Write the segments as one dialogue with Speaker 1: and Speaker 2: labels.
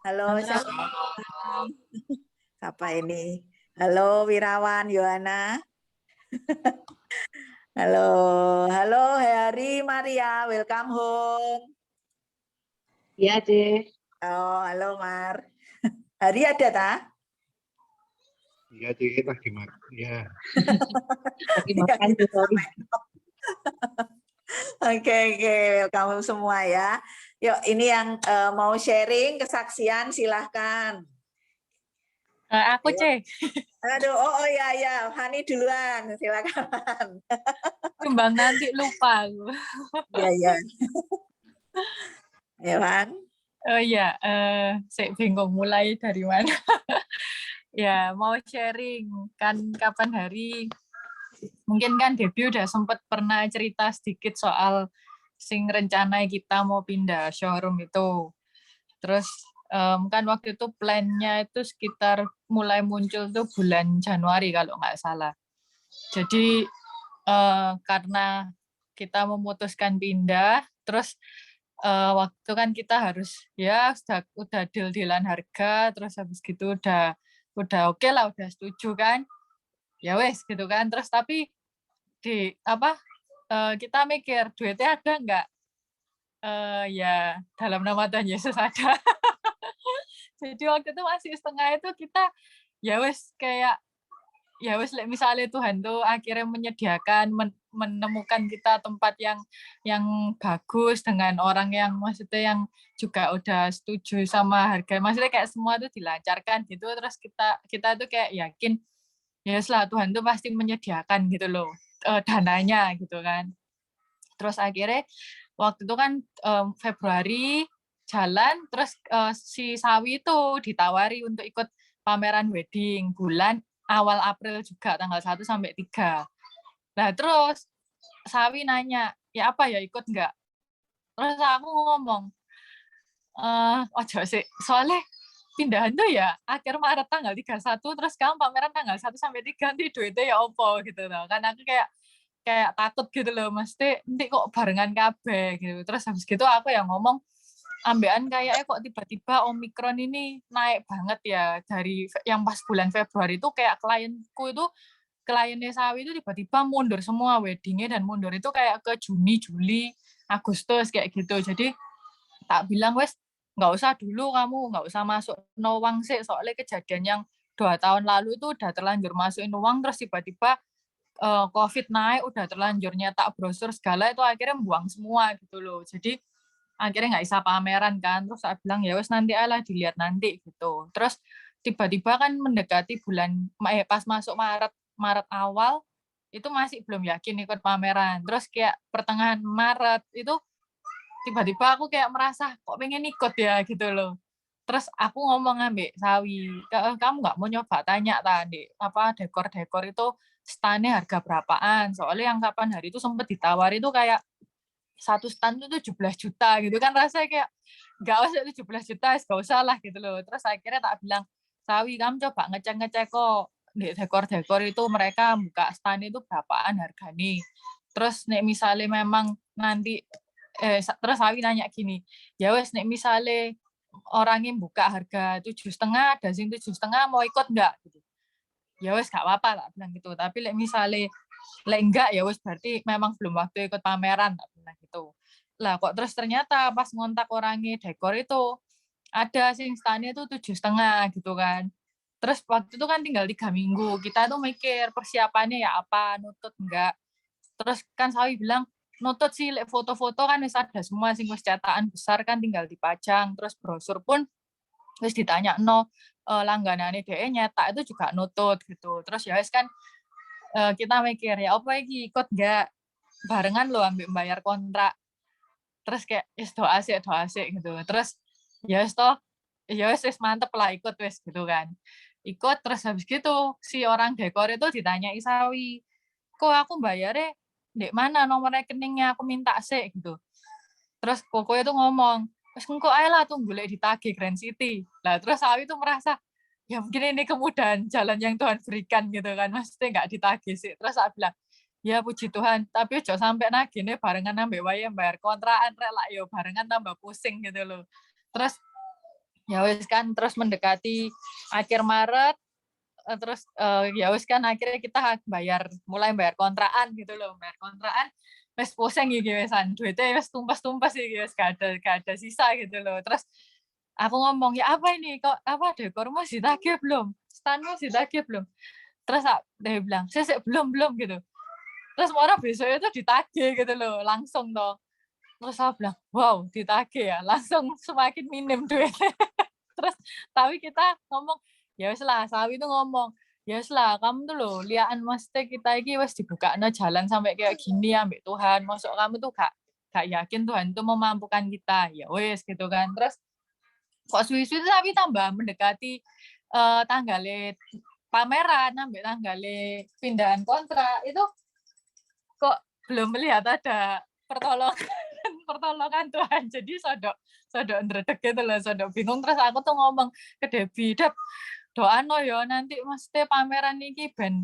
Speaker 1: Halo,
Speaker 2: Halo,
Speaker 1: siapa ini? Halo, Wirawan, Yohana. Halo, halo, Hari, Maria, welcome home.
Speaker 2: iya deh.
Speaker 1: Oh, halo, Mar. Hari ada tak?
Speaker 3: Iya, Cik, lagi makan. Ya,
Speaker 2: Lagi
Speaker 1: Ya,
Speaker 2: makan
Speaker 1: kita
Speaker 2: tuh, sorry.
Speaker 1: sampai. Oke, welcome home semua ya. Yuk, ini yang mau sharing kesaksian, silahkan.
Speaker 2: Aku
Speaker 1: Ayo.
Speaker 2: cek,
Speaker 1: Aduh, oh ya, Hani duluan, silakan.
Speaker 2: kembang nanti lupa aku.
Speaker 1: Ya. Ya, Han.
Speaker 2: Oh iya, saya bingung mulai dari mana. Ya, mau sharing kan kapan hari. Mungkin kan Debbie udah sempet pernah cerita sedikit soal sing rencana kita mau pindah showroom itu. Terus kan waktu itu plan-nya itu sekitar mulai muncul tuh bulan Januari kalau nggak salah. Jadi karena kita memutuskan pindah, terus waktu itu kan kita harus ya udah deal-dealan harga, terus habis gitu udah oke lah, udah setuju kan, ya wes gitu kan. Terus tapi di apa kita mikir duitnya ada nggak? Ya dalam nama Tuhan Yesus ada. Jadi waktu itu masih setengah itu kita ya wes kayak ya wes misalnya Tuhan tuh akhirnya menyediakan menemukan kita tempat yang bagus dengan orang yang maksudnya yang juga udah setuju sama harga, maksudnya kayak semua tuh dilancarkan gitu, terus kita tuh kayak yakin ya lah Tuhan tuh pasti menyediakan gitu loh dananya gitu kan. Terus akhirnya waktu itu kan Februari jalan, terus si Sawi itu ditawari untuk ikut pameran wedding bulan awal April juga tanggal 1 sampai 3. Nah, terus Sawi nanya, "Ya apa ya ikut enggak?" Terus aku ngomong, ojo sih, soalnya pindahan tuh ya akhir Maret tanggal 31, terus sekarang pameran tanggal 1 sampai 3, nanti duitnya ya opo gitu loh. Kan aku kayak kayak takut gitu loh, mesti nanti kok barengan kabeh gitu. Terus habis gitu aku yang ngomong, ambekan kayaknya kok tiba-tiba Omikron ini naik banget ya dari yang pas bulan Februari itu, kayak kliennya Sawi itu tiba-tiba mundur semua weddingnya, dan mundur itu kayak ke Juni, Juli, Agustus kayak gitu. Jadi tak bilang wes nggak usah dulu, kamu nggak usah masuk uang sih, soalnya kejadian yang 2 tahun lalu itu udah terlanjur masukin uang, terus tiba-tiba COVID naik, udah terlanjur nyetak brosur segala, itu akhirnya buang semua gitu loh. Jadi akhirnya nggak bisa pameran kan. Terus saya bilang ya wes nanti alah dilihat nanti gitu. Terus tiba-tiba kan mendekati bulan pas masuk Maret Maret awal itu masih belum yakin ikut pameran. Terus kayak pertengahan Maret itu tiba-tiba aku kayak merasa kok pengen ikut ya gitu loh. Terus aku ngomong ambek Sawi, kamu nggak mau nyoba tanya tadi apa dekor-dekor itu stand-nya harga berapaan? Soalnya yang kapan hari itu sempat ditawari itu kayak satu stand itu 17 juta gitu kan, rasanya kayak nggak usah 17 juta, nggak usah lah gitu loh. Terus akhirnya tak bilang, Sawi kamu coba ngecek-ngecek kok di dekor-dekor itu mereka buka stand itu berapaan harganya. Terus nek misalnya memang nanti terus Sawi nanya gini, ya wes nek misalnya orangnya buka harga 7,5, ada sing 7,5 mau ikut nggak gitu. Ya wes gak apa-apa tak bilang gitu. Tapi misalnya enggak ya wes berarti memang belum waktu ikut pameran tak bilang gitu. Lah kok terus ternyata pas ngontak orangnya dekor itu ada sing stand-nya tuh 7,5 gitu kan. Terus waktu itu kan tinggal 3 minggu, kita tuh mikir persiapannya ya apa, nutut enggak. Terus kan Sawi bilang, nutut sih, foto-foto kan wis ada semua sing wis cetakan besar kan tinggal dipajang, terus brosur pun wis ditanya no langganane DE nyetak itu juga nutut gitu. Terus ya wis kan kita mikir ya apa iki ikut enggak, barengan lo ambil bayar kontrak. Terus kayak doa sih gitu. Terus ya wis toh, ya wis mantep lah ikut wis gitu kan. Ikut terus habis gitu si orang dekor itu ditanya Isawi, kok aku bayarnya di mana nomor rekeningnya, aku minta sih gitu. Terus Koko itu ngomong, terus engko ae lah tunggu lek ditagih Grand City. Lah terus Sawi itu merasa ya mungkin ini kemudahan jalan yang Tuhan berikan gitu kan, maksudnya nggak ditagih sih. Terus saya bilang, ya puji Tuhan, tapi ojo sampai nagihnya barengan ambek wae bayar kontrakan rek lah yo barengan tambah pusing gitu loh. Terus Ya wis kan terus mendekati akhir Maret, terus ya wis kan akhirnya kita mulai bayar kontrakan gitu loh, bayar kontrakan wis pusing iki wisan, duitnya wis tumpas-tumpas iki wis gak ada sisa gitu loh. Terus aku ngomong, "Ya apa ini? Kok apa dekormu ditagih belum? Stanmu ditagih belum?" Terus dia bilang, "Sik belum gitu." Terus orang besoknya itu ditagih gitu loh, langsung toh. Terus saya bilang, wow ditagih ya, langsung semakin minim duitnya. Terus tapi kita ngomong, ya wis lah, Sawi itu ngomong, ya wis lah, kamu tuh loh, liaan maksudnya kita ini wis dibukanya jalan sampai kayak gini ambek Tuhan, masuk kamu tuh gak yakin Tuhan itu memampukan kita, ya wis gitu kan. Terus kok suwi-suwi tapi tambah mendekati tanggalnya pameran, ambek tanggalnya pindahan kontrak, itu kok belum melihat ada pertolongan pertolongan Tuhan. Jadi sodok ndredeg gitu loh, sodok bingung. Terus aku tuh ngomong ke Debbie, Dep, doano ya nanti maksudnya pameran ini ben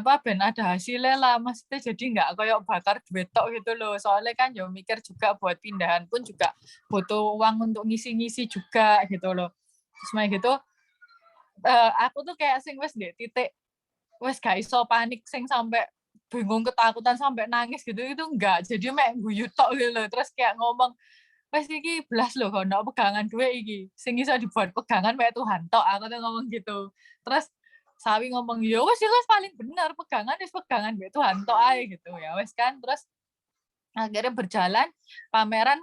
Speaker 2: ada hasilnya lah, maksudnya jadi nggak kayak bakar duit tok gitu loh. Soalnya kan ya mikir juga buat pindahan pun juga butuh uang untuk ngisi-ngisi juga gitu loh. Terus kayak gitu aku tuh kayak sing wis di titik wis gak iso panik sing sampai bingung ketakutan sampai nangis gitu itu enggak, jadi mek guyu tok gitu loh. Terus kayak ngomong wes iki belas loh ono pegangan duwe iki sing iso dibuat pegangan mek Tuhan tok, aku tuh ngomong gitu. Terus Sawi ngomong ya wes paling bener pegangan wis pegangan mek Tuhan tok ae gitu ya wes kan. Terus akhirnya berjalan pameran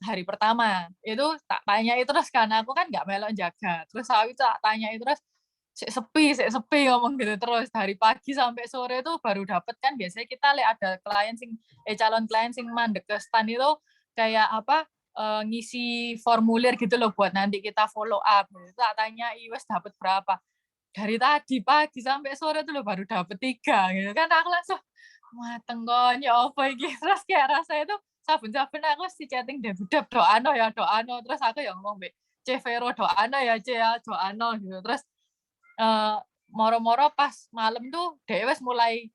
Speaker 2: hari pertama itu tak tanya itu terus karena aku kan nggak melok jaga, terus Sawi tak tanya itu terus sik sepi ngomong gitu terus dari pagi sampai sore itu baru dapet kan. Biasanya kita lihat ada klien calon klien sing mandek ke stand itu kayak apa ngisi formulir gitu loh buat nanti kita follow up gitu. Tak tanya wes dapet berapa dari tadi pagi sampai sore tuh loh baru dapet 3 gitu kan. Aku langsung mateng kon ya apa iki. Terus kayak rasanya tuh saben-saben aku si chatting Dep doano ya doano, terus aku yang ngomong mbek C Vero doano ya C ya doano gitu. Terus moro-moro pas malam tuh dia wes mulai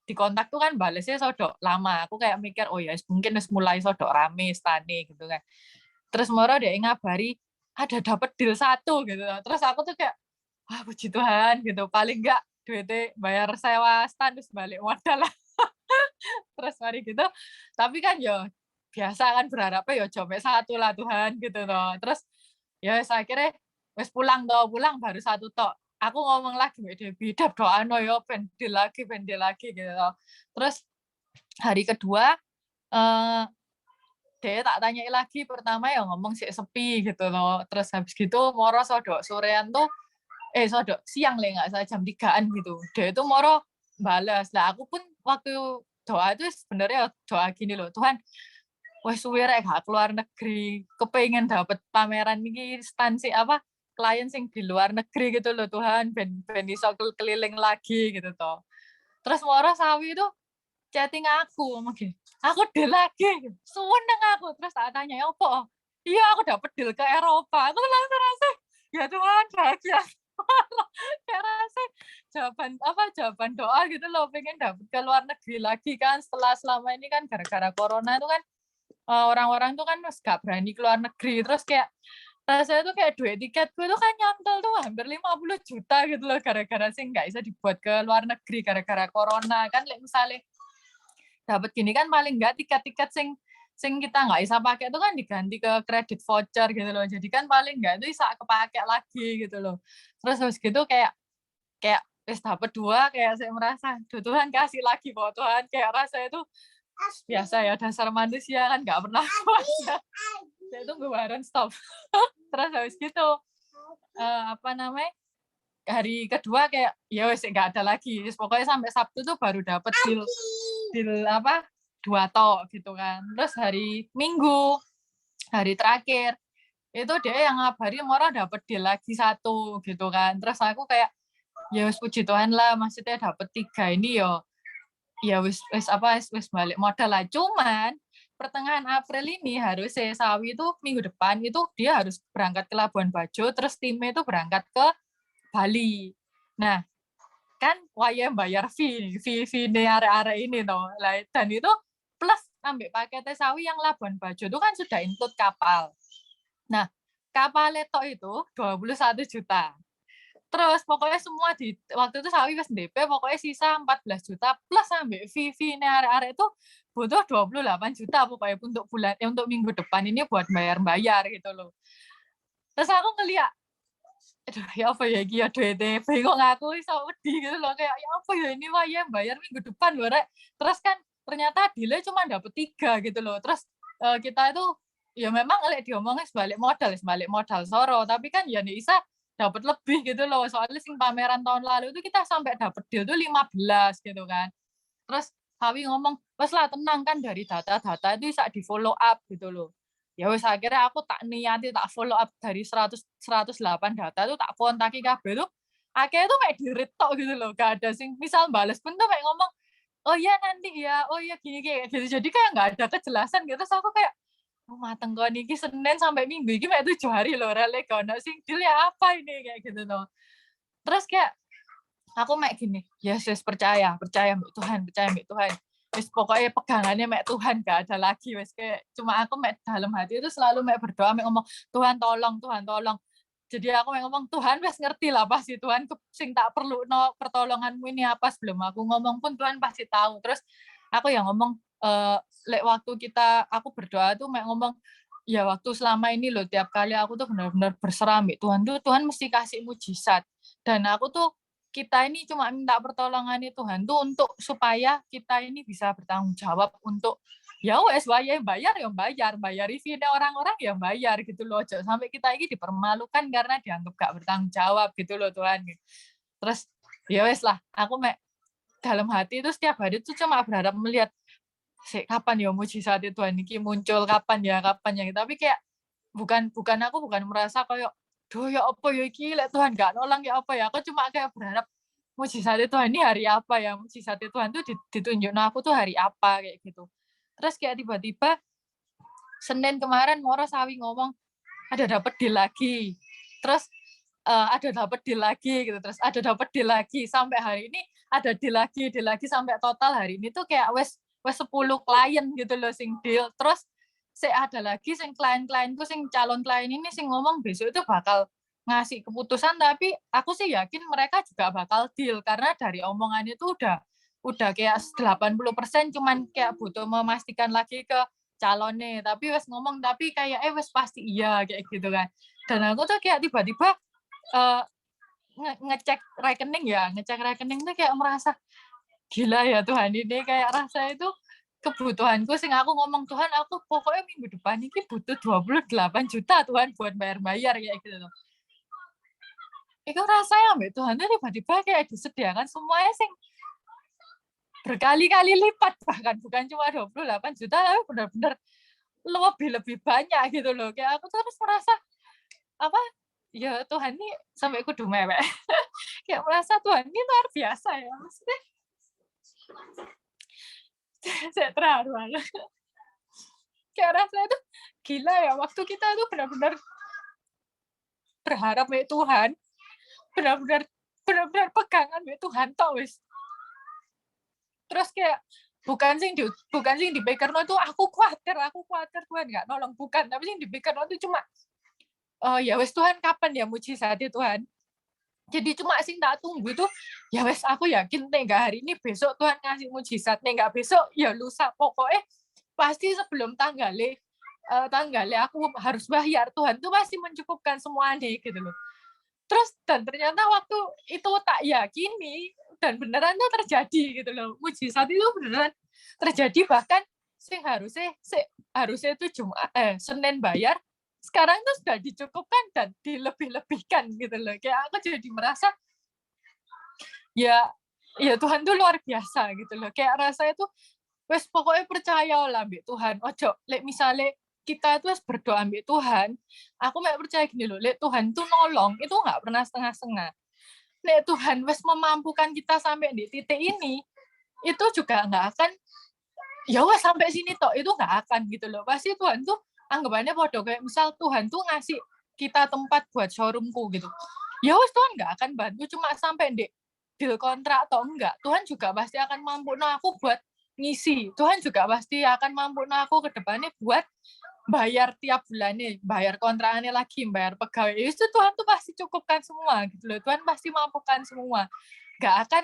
Speaker 2: di kontak tuh kan balesnya sodok lama. Aku kayak mikir oh ya mungkin wes mulai sodok rame stane gitu kan. Terus moro dia ngabari ada dapat deal 1 gitu. Terus aku tuh kayak wah puji Tuhan gitu. Paling enggak duitnya bayar sewa stan terus balik modal lah. Terus mari gitu. Tapi kan yo biasa kan berharapnya yo coba 1 lah Tuhan gitu toh. Terus ya akhirnya wes pulang baru 1 tok. Aku ngomong lagi mbak Debbie, Dep doano yo pendil lagi gitu toh. Terus hari kedua dia tak tanya lagi, pertama ya ngomong sih sepi gitu loh. Terus habis gitu moro sodok sorean tuh sodok siang lah nggak salah jam 3-an gitu. Dia itu moro balas. Lah aku pun waktu doa itu sebenarnya doa gini loh, Tuhan wes suwe rek gak keluar negeri, kepengen dapet pameran ini instansi apa klien sing di luar negeri gitu loh Tuhan, ben iso keliling lagi gitu toh. Terus moro Sawi itu chatting aku ngomong gini, aku deal lagi, seneng aku. Terus tak tanya, ya apa? Iya aku dapet deal ke Eropa. Aku langsung rasa, ya Tuhan bahagia. Kayak rasa jawaban doa gitu loh, pengen dapet ke luar negeri lagi kan setelah selama ini kan gara-gara corona itu kan orang-orang tuh kan gak berani keluar negeri. Terus kayak rasanya tuh kayak duit tiketku itu kan nyantol tuh hampir 50 juta gitu loh gara-gara sih nggak bisa dibuat ke luar negeri gara-gara corona kan. Misalnya dapat gini kan paling enggak tiket-tiket sing kita nggak bisa pakai itu kan diganti ke kredit voucher gitu loh. Jadi kan paling enggak itu bisa kepake lagi gitu loh. Terus habis gitu kayak wis dapat 2 kayak saya merasa, "Duh Tuhan kasih lagi bahwa Tuhan." Kayak rasanya itu biasa ya dasar manusia kan nggak pernah puasa. Saya itu ngebaran stop. Terus habis gitu apa namanya? Hari kedua kayak ya wis nggak ada lagi. Pokoknya sampai Sabtu tuh baru dapat deal apa 2 tok gitu kan. Terus hari Minggu, hari terakhir itu dia yang ngabari moro dapet deal lagi 1 gitu kan. Terus aku kayak ya wis puji Tuhan lah, maksudnya dapet 3 ini ya wis balik modal lah. Cuman pertengahan April ini harusnya Sawi itu minggu depan itu dia harus berangkat ke Labuan Bajo, terus timnya itu berangkat ke Bali. Nah, kan wayah bayar fee di area-area ini toh. Dan itu plus ambil paketnya Sawi yang Labuan Bajo itu kan sudah include kapal. Nah, kapal tok itu 21 juta. Terus pokoknya semua di waktu itu Sawi wis DP pokoknya sisa 14 juta plus sampai fee arek-arek itu butuh 28 juta pokoknya untuk untuk minggu depan ini buat bayar gitu loh. Terus aku ngeliat, aduh ya apa ya iki ya duitnya bingung aku iso wedi gitu loh kayak ya apa ya ini wah ya bayar minggu depan loh rek. Terus kan ternyata delay cuma dapet 3 gitu loh. Terus kita itu ya memang lek diomongin sebalik modal soro tapi kan ya nih Isa dapat lebih gitu loh soalnya sing pameran tahun lalu itu kita sampai dapat deal tuh 15 gitu kan. Terus Hawi ngomong wes lah tenang kan dari data-data itu bisa di follow up gitu loh. Ya wes akhirnya aku tak niati tak follow up dari 108 data itu tak kontaki kabeh tuh akhirnya tuh kayak di-read tok gitu loh gak ada sing misal bales pun tuh kayak ngomong oh iya nanti ya oh iya gini kayak gitu jadi kayak nggak ada kejelasan gitu terus aku kayak mateng kok niki Senin sampai Minggu iki mek 7 hari lho rele kono sing deal ya apa ini kayak gitu loh. Terus kayak aku mek gini, yes percaya mbek Tuhan. Wis pokoknya pegangannya mek Tuhan gak ada lagi wis kayak cuma aku mek dalam hati itu selalu mek berdoa mek ngomong Tuhan tolong. Jadi aku mek ngomong Tuhan wis ngerti lah pasti Tuhan sing tak perlu no pertolonganmu ini apa sebelum aku ngomong pun Tuhan pasti tahu. Terus aku yang ngomong lek waktu aku berdoa tuh ngomong ya waktu selama ini loh tiap kali aku tuh benar-benar berserah mbak Tuhan tuh Tuhan mesti kasih mujizat dan aku tuh kita ini cuma minta pertolongan Tuhan tuh untuk supaya kita ini bisa bertanggung jawab untuk ya wes bayar fee orang-orang ya bayar gitu loh sampai kita ini dipermalukan karena dianggap gak bertanggung jawab gitu loh Tuhan. Terus ya wes lah aku dalam hati itu setiap hari itu cuma berharap melihat kapan ya mujizat Tuhan ini muncul kapan ya tapi kayak bukan aku merasa kayak duh ya apa ya iki lek Tuhan gak nolong ya apa ya aku cuma kayak berharap mujizat Tuhan ini hari apa ya mujizat Tuhan tuh ditunjukin aku tuh hari apa kayak gitu. Terus kayak tiba-tiba Senin kemarin Moro Sawi ngomong ada dapat deal lagi terus ada dapat deal lagi gitu terus ada dapat deal lagi sampai hari ini ada deal lagi sampai total hari ini tuh kayak wes 10 klien gitu loh sing deal terus ada lagi sing klien-klienku sing calon klien ini sing ngomong besok itu bakal ngasih keputusan tapi aku sih yakin mereka juga bakal deal karena dari omongan itu udah kayak 80% cuman kayak butuh memastikan lagi ke calonnya tapi wes ngomong tapi kayak wes pasti iya kayak gitu kan dan aku tuh kayak tiba-tiba ngecek rekening tuh kayak merasa gila ya Tuhan ini kayak rasa itu kebutuhanku sing aku ngomong Tuhan aku pokoknya minggu depan ini butuh 28 juta Tuhan buat bayar kayak gitu loh. Itu rasanya mbak Tuhan tuh tiba-tiba kayak disediakan semuanya sing berkali-kali lipat bahkan bukan cuma 28 juta tapi benar-benar lebih banyak gitu loh kayak aku terus merasa apa ya Tuhan ini sampai kudu mewek kayak merasa Tuhan ini luar biasa ya maksudnya saya terharu kayak rasanya itu gila ya waktu kita tuh benar-benar berharap sama Tuhan benar-benar pegangan sama Tuhan tok wis terus kayak bukan sing di Bakerno itu aku khawatir Tuhan nggak nolong bukan tapi sing di Bakerno itu cuma ya wes Tuhan kapan ya mujizat Tuhan jadi cuma sing tak tunggu itu ya wes aku yakin nggak hari ini besok Tuhan ngasih mujizat nggak besok ya lusa pokoknya pasti sebelum tanggalnya aku harus bayar Tuhan tuh pasti mencukupkan semuanya gitu loh terus dan ternyata waktu itu tak yakini dan beneran tuh terjadi gitu loh mujizat itu beneran terjadi bahkan sing harusnya itu Senin bayar sekarang tuh sudah dicukupkan dan dilebih-lebihkan gitu loh kayak aku jadi merasa ya Tuhan tuh luar biasa gitu loh kayak rasa itu wes pokoknya percaya lah mbak Tuhan ojo lek misalnya kita itu berdoa mbak Tuhan aku mek percaya gini loh lek Tuhan tuh nolong itu nggak pernah setengah-setengah lek Tuhan wes memampukan kita sampai di titik ini itu juga nggak akan ya wes sampai sini toh itu nggak akan gitu loh pasti Tuhan tuh anggapannya bodoh kayak misal Tuhan tuh ngasih kita tempat buat showroomku gitu ya wes Tuhan nggak akan bantu cuma sampai di deal kontrak atau enggak Tuhan juga pasti akan mampu aku buat ngisi Tuhan juga pasti akan mampu aku ke depannya buat bayar tiap bulannya, bayar kontrakannya lagi, bayar pegawai, itu Tuhan tuh pasti cukupkan semua gitu loh. Tuhan pasti mampukan semua. Gak akan,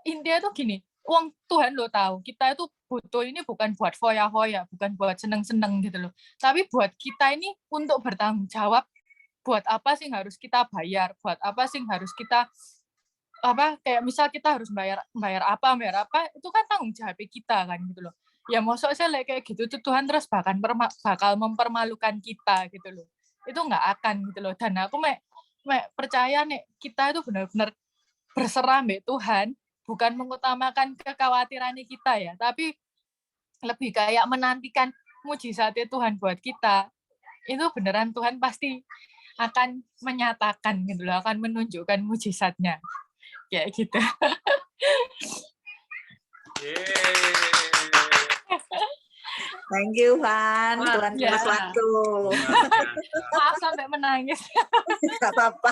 Speaker 2: intinya tuh gini, uang Tuhan lo tahu, kita itu butuh ini bukan buat foya-foya, bukan buat seneng-seneng gitu loh. Tapi buat kita ini untuk bertanggung jawab, buat apa sih harus kita bayar, buat apa sih harus kita kayak misal kita harus bayar apa, itu kan tanggung jawab kita kan gitu loh. Ya maksud saya kayak gitu tuh Tuhan terus bakal mempermalukan kita gitu loh. Itu nggak akan gitu loh. Dan aku percaya nih kita itu benar-benar berserah mbak Tuhan, bukan mengutamakan kekhawatiran kita ya, tapi lebih kayak menantikan mujizatnya Tuhan buat kita. Itu beneran Tuhan pasti akan menyatakan gitu loh, akan menunjukkan mujizatnya. Kayak gitu.
Speaker 1: Thank you, Van.
Speaker 4: Luar
Speaker 1: Tuhan
Speaker 2: biasa.
Speaker 1: kasih waktu.
Speaker 2: Maaf sampai menangis.
Speaker 1: Nggak apa-apa.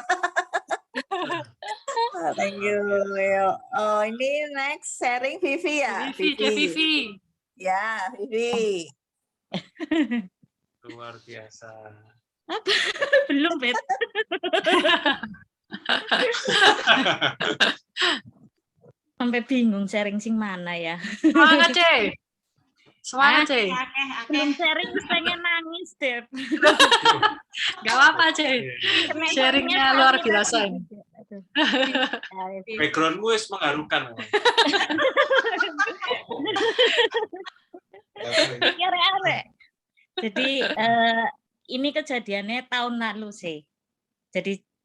Speaker 1: Thank you. Yuk. Oh, ini next sharing Vivi ya?
Speaker 4: Vivi.
Speaker 1: Ya, Vivi.
Speaker 3: Luar biasa.
Speaker 4: Belum, Bet. Sampai bingung sharing sing mana ya.
Speaker 5: Semangat, Cek. Semangat, Cek.
Speaker 4: Belum sharing pengen nangis, Dep.
Speaker 5: Gak apa-apa, Cek. Sharingnya luar biasa ini.
Speaker 3: Backgroundmu wis mengharukan.
Speaker 4: Arek-arek. Jadi ini kejadiannya tahun lalu sih.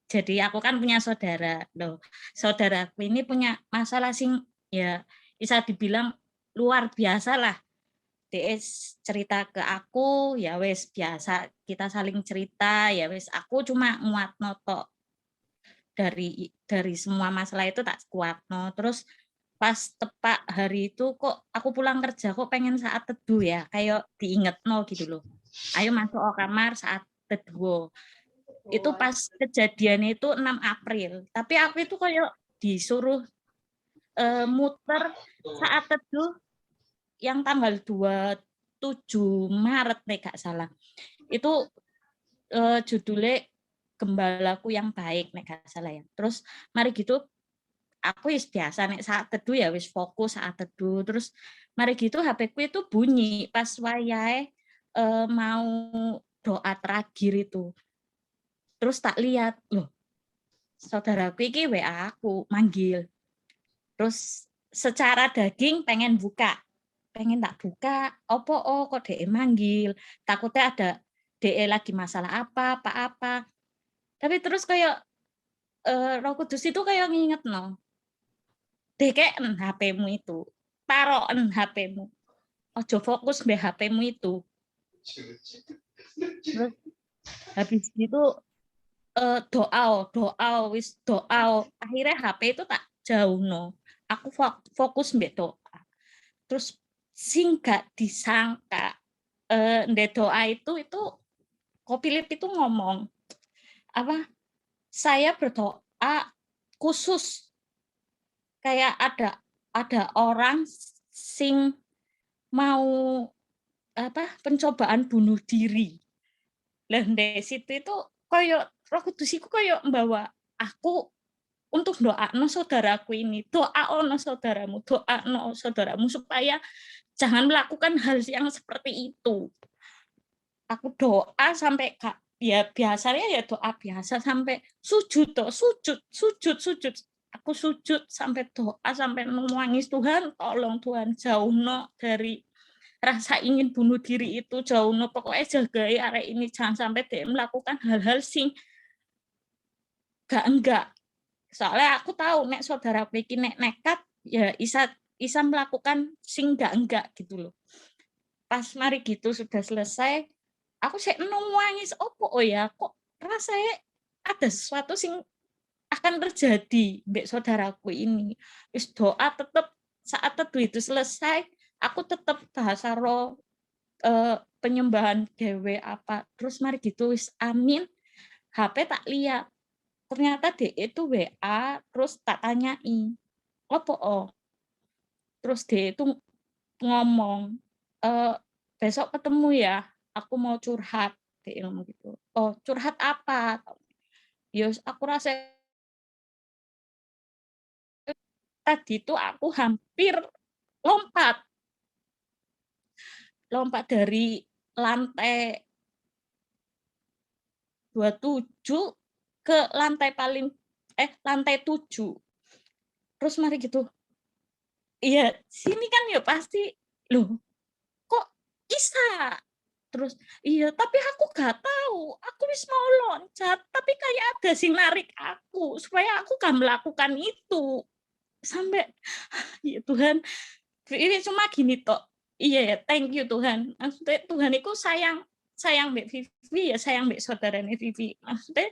Speaker 4: Jadi aku kan punya saudara loh. Saudaraku ini punya masalah sing ya bisa dibilang luar biasa lah. Dia cerita ke aku ya wes biasa kita saling cerita ya wes aku cuma nguat noto dari semua masalah itu tak kuat no. Terus pas tepat hari itu kok aku pulang kerja kok pengen saat teduh ya kayak diinget no gitu loh. Ayo masuk ke kamar saat teduh. Itu pas kejadian itu 6 April. Tapi aku itu kayak disuruh muter saat teduh yang tanggal 27 Maret nih gak salah. Itu judulnya Gembalaku yang Baik nih gak salah ya. Terus mari gitu aku wis biasa nek saat teduh ya wis fokus saat teduh. Terus mari gitu HP-ku itu bunyi pas wayahe mau doa terakhir itu. Terus tak lihat, loh, saudaraku iki WA aku, manggil. Terus secara daging pengen tak buka, kok DE manggil, takutnya ada DE lagi masalah apa. Tapi terus kayak Roh Kudus itu kayak nginget no, dekeken HP-mu itu, taroken HP-mu, ojo fokus be HP-mu itu. Terus habis itu doa akhirnya HP itu tak jauh no aku fokus mbek doa terus sing gak disangka ndek doa itu Kopilip itu ngomong apa saya berdoa khusus kayak ada orang sing mau pencobaan bunuh diri lah ndek situ itu koyo Roh Kudus iku koyo membawa aku untuk doakno saudaraku ini, doakno saudaramu supaya jangan melakukan hal yang seperti itu. Aku doa sampai ya biasanya ya doa biasa sampai sujud. Aku sujud sampai doa sampai nangis Tuhan, tolong Tuhan jauhno dari rasa ingin bunuh diri itu jauhno pokoknya jagai arek ini jangan sampai dia melakukan hal-hal sing enggak. Soalnya aku tahu nek saudara iki nek nekat ya isa melakukan sing enggak gitu loh. Pas mari gitu sudah selesai, aku sik nangis opo ya kok rasanya ada sesuatu sing akan terjadi mbek saudaraku ini. Wis doa tetap saat teduh itu selesai, aku tetap bahasa roh penyembahan dewe apa. Terus mari gitu wis amin. HP tak lihat. Ternyata dia itu WA, terus tak tanyai, terus dia itu ngomong, besok ketemu ya, aku mau curhat. Dia ngomong gitu. Oh, curhat apa? Ya, aku rasa tadi itu aku hampir lompat dari lantai 27 ke lantai 7. Terus mari gitu. Iya, sini kan ya pasti. Loh, kok bisa? Terus, iya, tapi aku gak tahu. Aku wis mau loncat, tapi kayak ada sing narik aku supaya aku gak melakukan itu. Sampai, ya Tuhan, ini cuma gini toh. Iya ya, thank you Tuhan. Maksudnya Tuhan itu sayang Mbak Vivi ya, sayang Mbak saudaranya Vivi. Maksudnya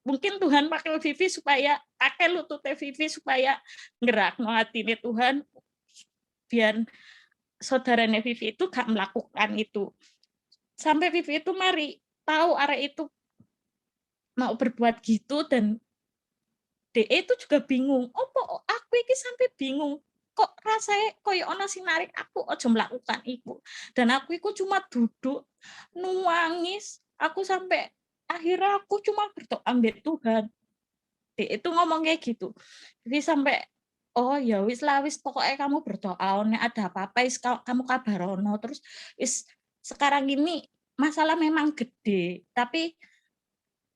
Speaker 4: mungkin Tuhan pakai Vivi supaya pakai lututnya Vivi supaya ngerakno hatine Tuhan biar saudaranya Vivi itu gak melakukan itu. Sampai Vivi itu mari tahu arek itu mau berbuat gitu dan DE itu juga bingung. Opo aku iki sampai bingung. Kok rasanya koyo ono sing narik aku aja melakukan itu. Dan aku itu cuma duduk nuangis. Aku sampai akhirnya aku cuma berdoa ambek Tuhan. DE itu ngomong kayak gitu. Jadi sampai oh ya wis lah wis pokoknya kamu berdoa nek ada apa-apa wis kamu kabarono terus wis sekarang ini masalah memang gede tapi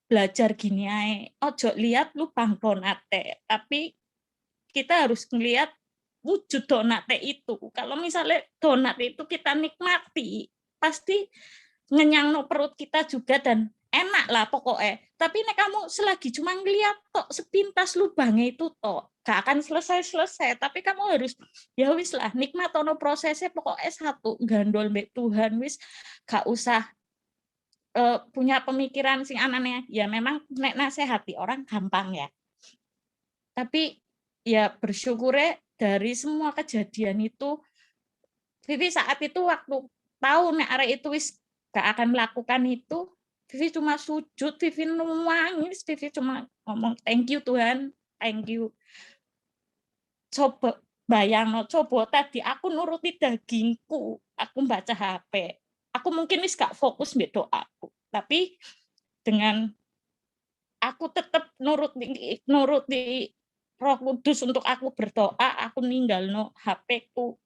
Speaker 4: belajar gini ae ojo lihat lu bang donate tapi kita harus ngelihat wujud donate itu kalau misalnya donat itu kita nikmati pasti ngenyangno perut kita juga dan enak lah pokoknya tapi nek kamu selagi cuma ngelihat tok sepintas lubangnya itu tok gak akan selesai tapi kamu harus ya wis lah nikmatono prosesnya pokoknya satu gandol mbek Tuhan wis gak usah punya pemikiran sing anane ya memang nek nasehati orang gampang ya tapi ya bersyukurnya dari semua kejadian itu Vivi saat itu waktu tahu nek arek itu wis gak akan melakukan itu Vivi cuma sujud Vivi nangis Vivi cuma ngomong thank you Tuhan thank you coba bayangno coba tadi aku nuruti dagingku aku baca HP aku mungkin wis gak fokus mbek doaku tapi dengan aku tetap nuruti Roh Kudus untuk aku berdoa, aku ninggalno HP-ku.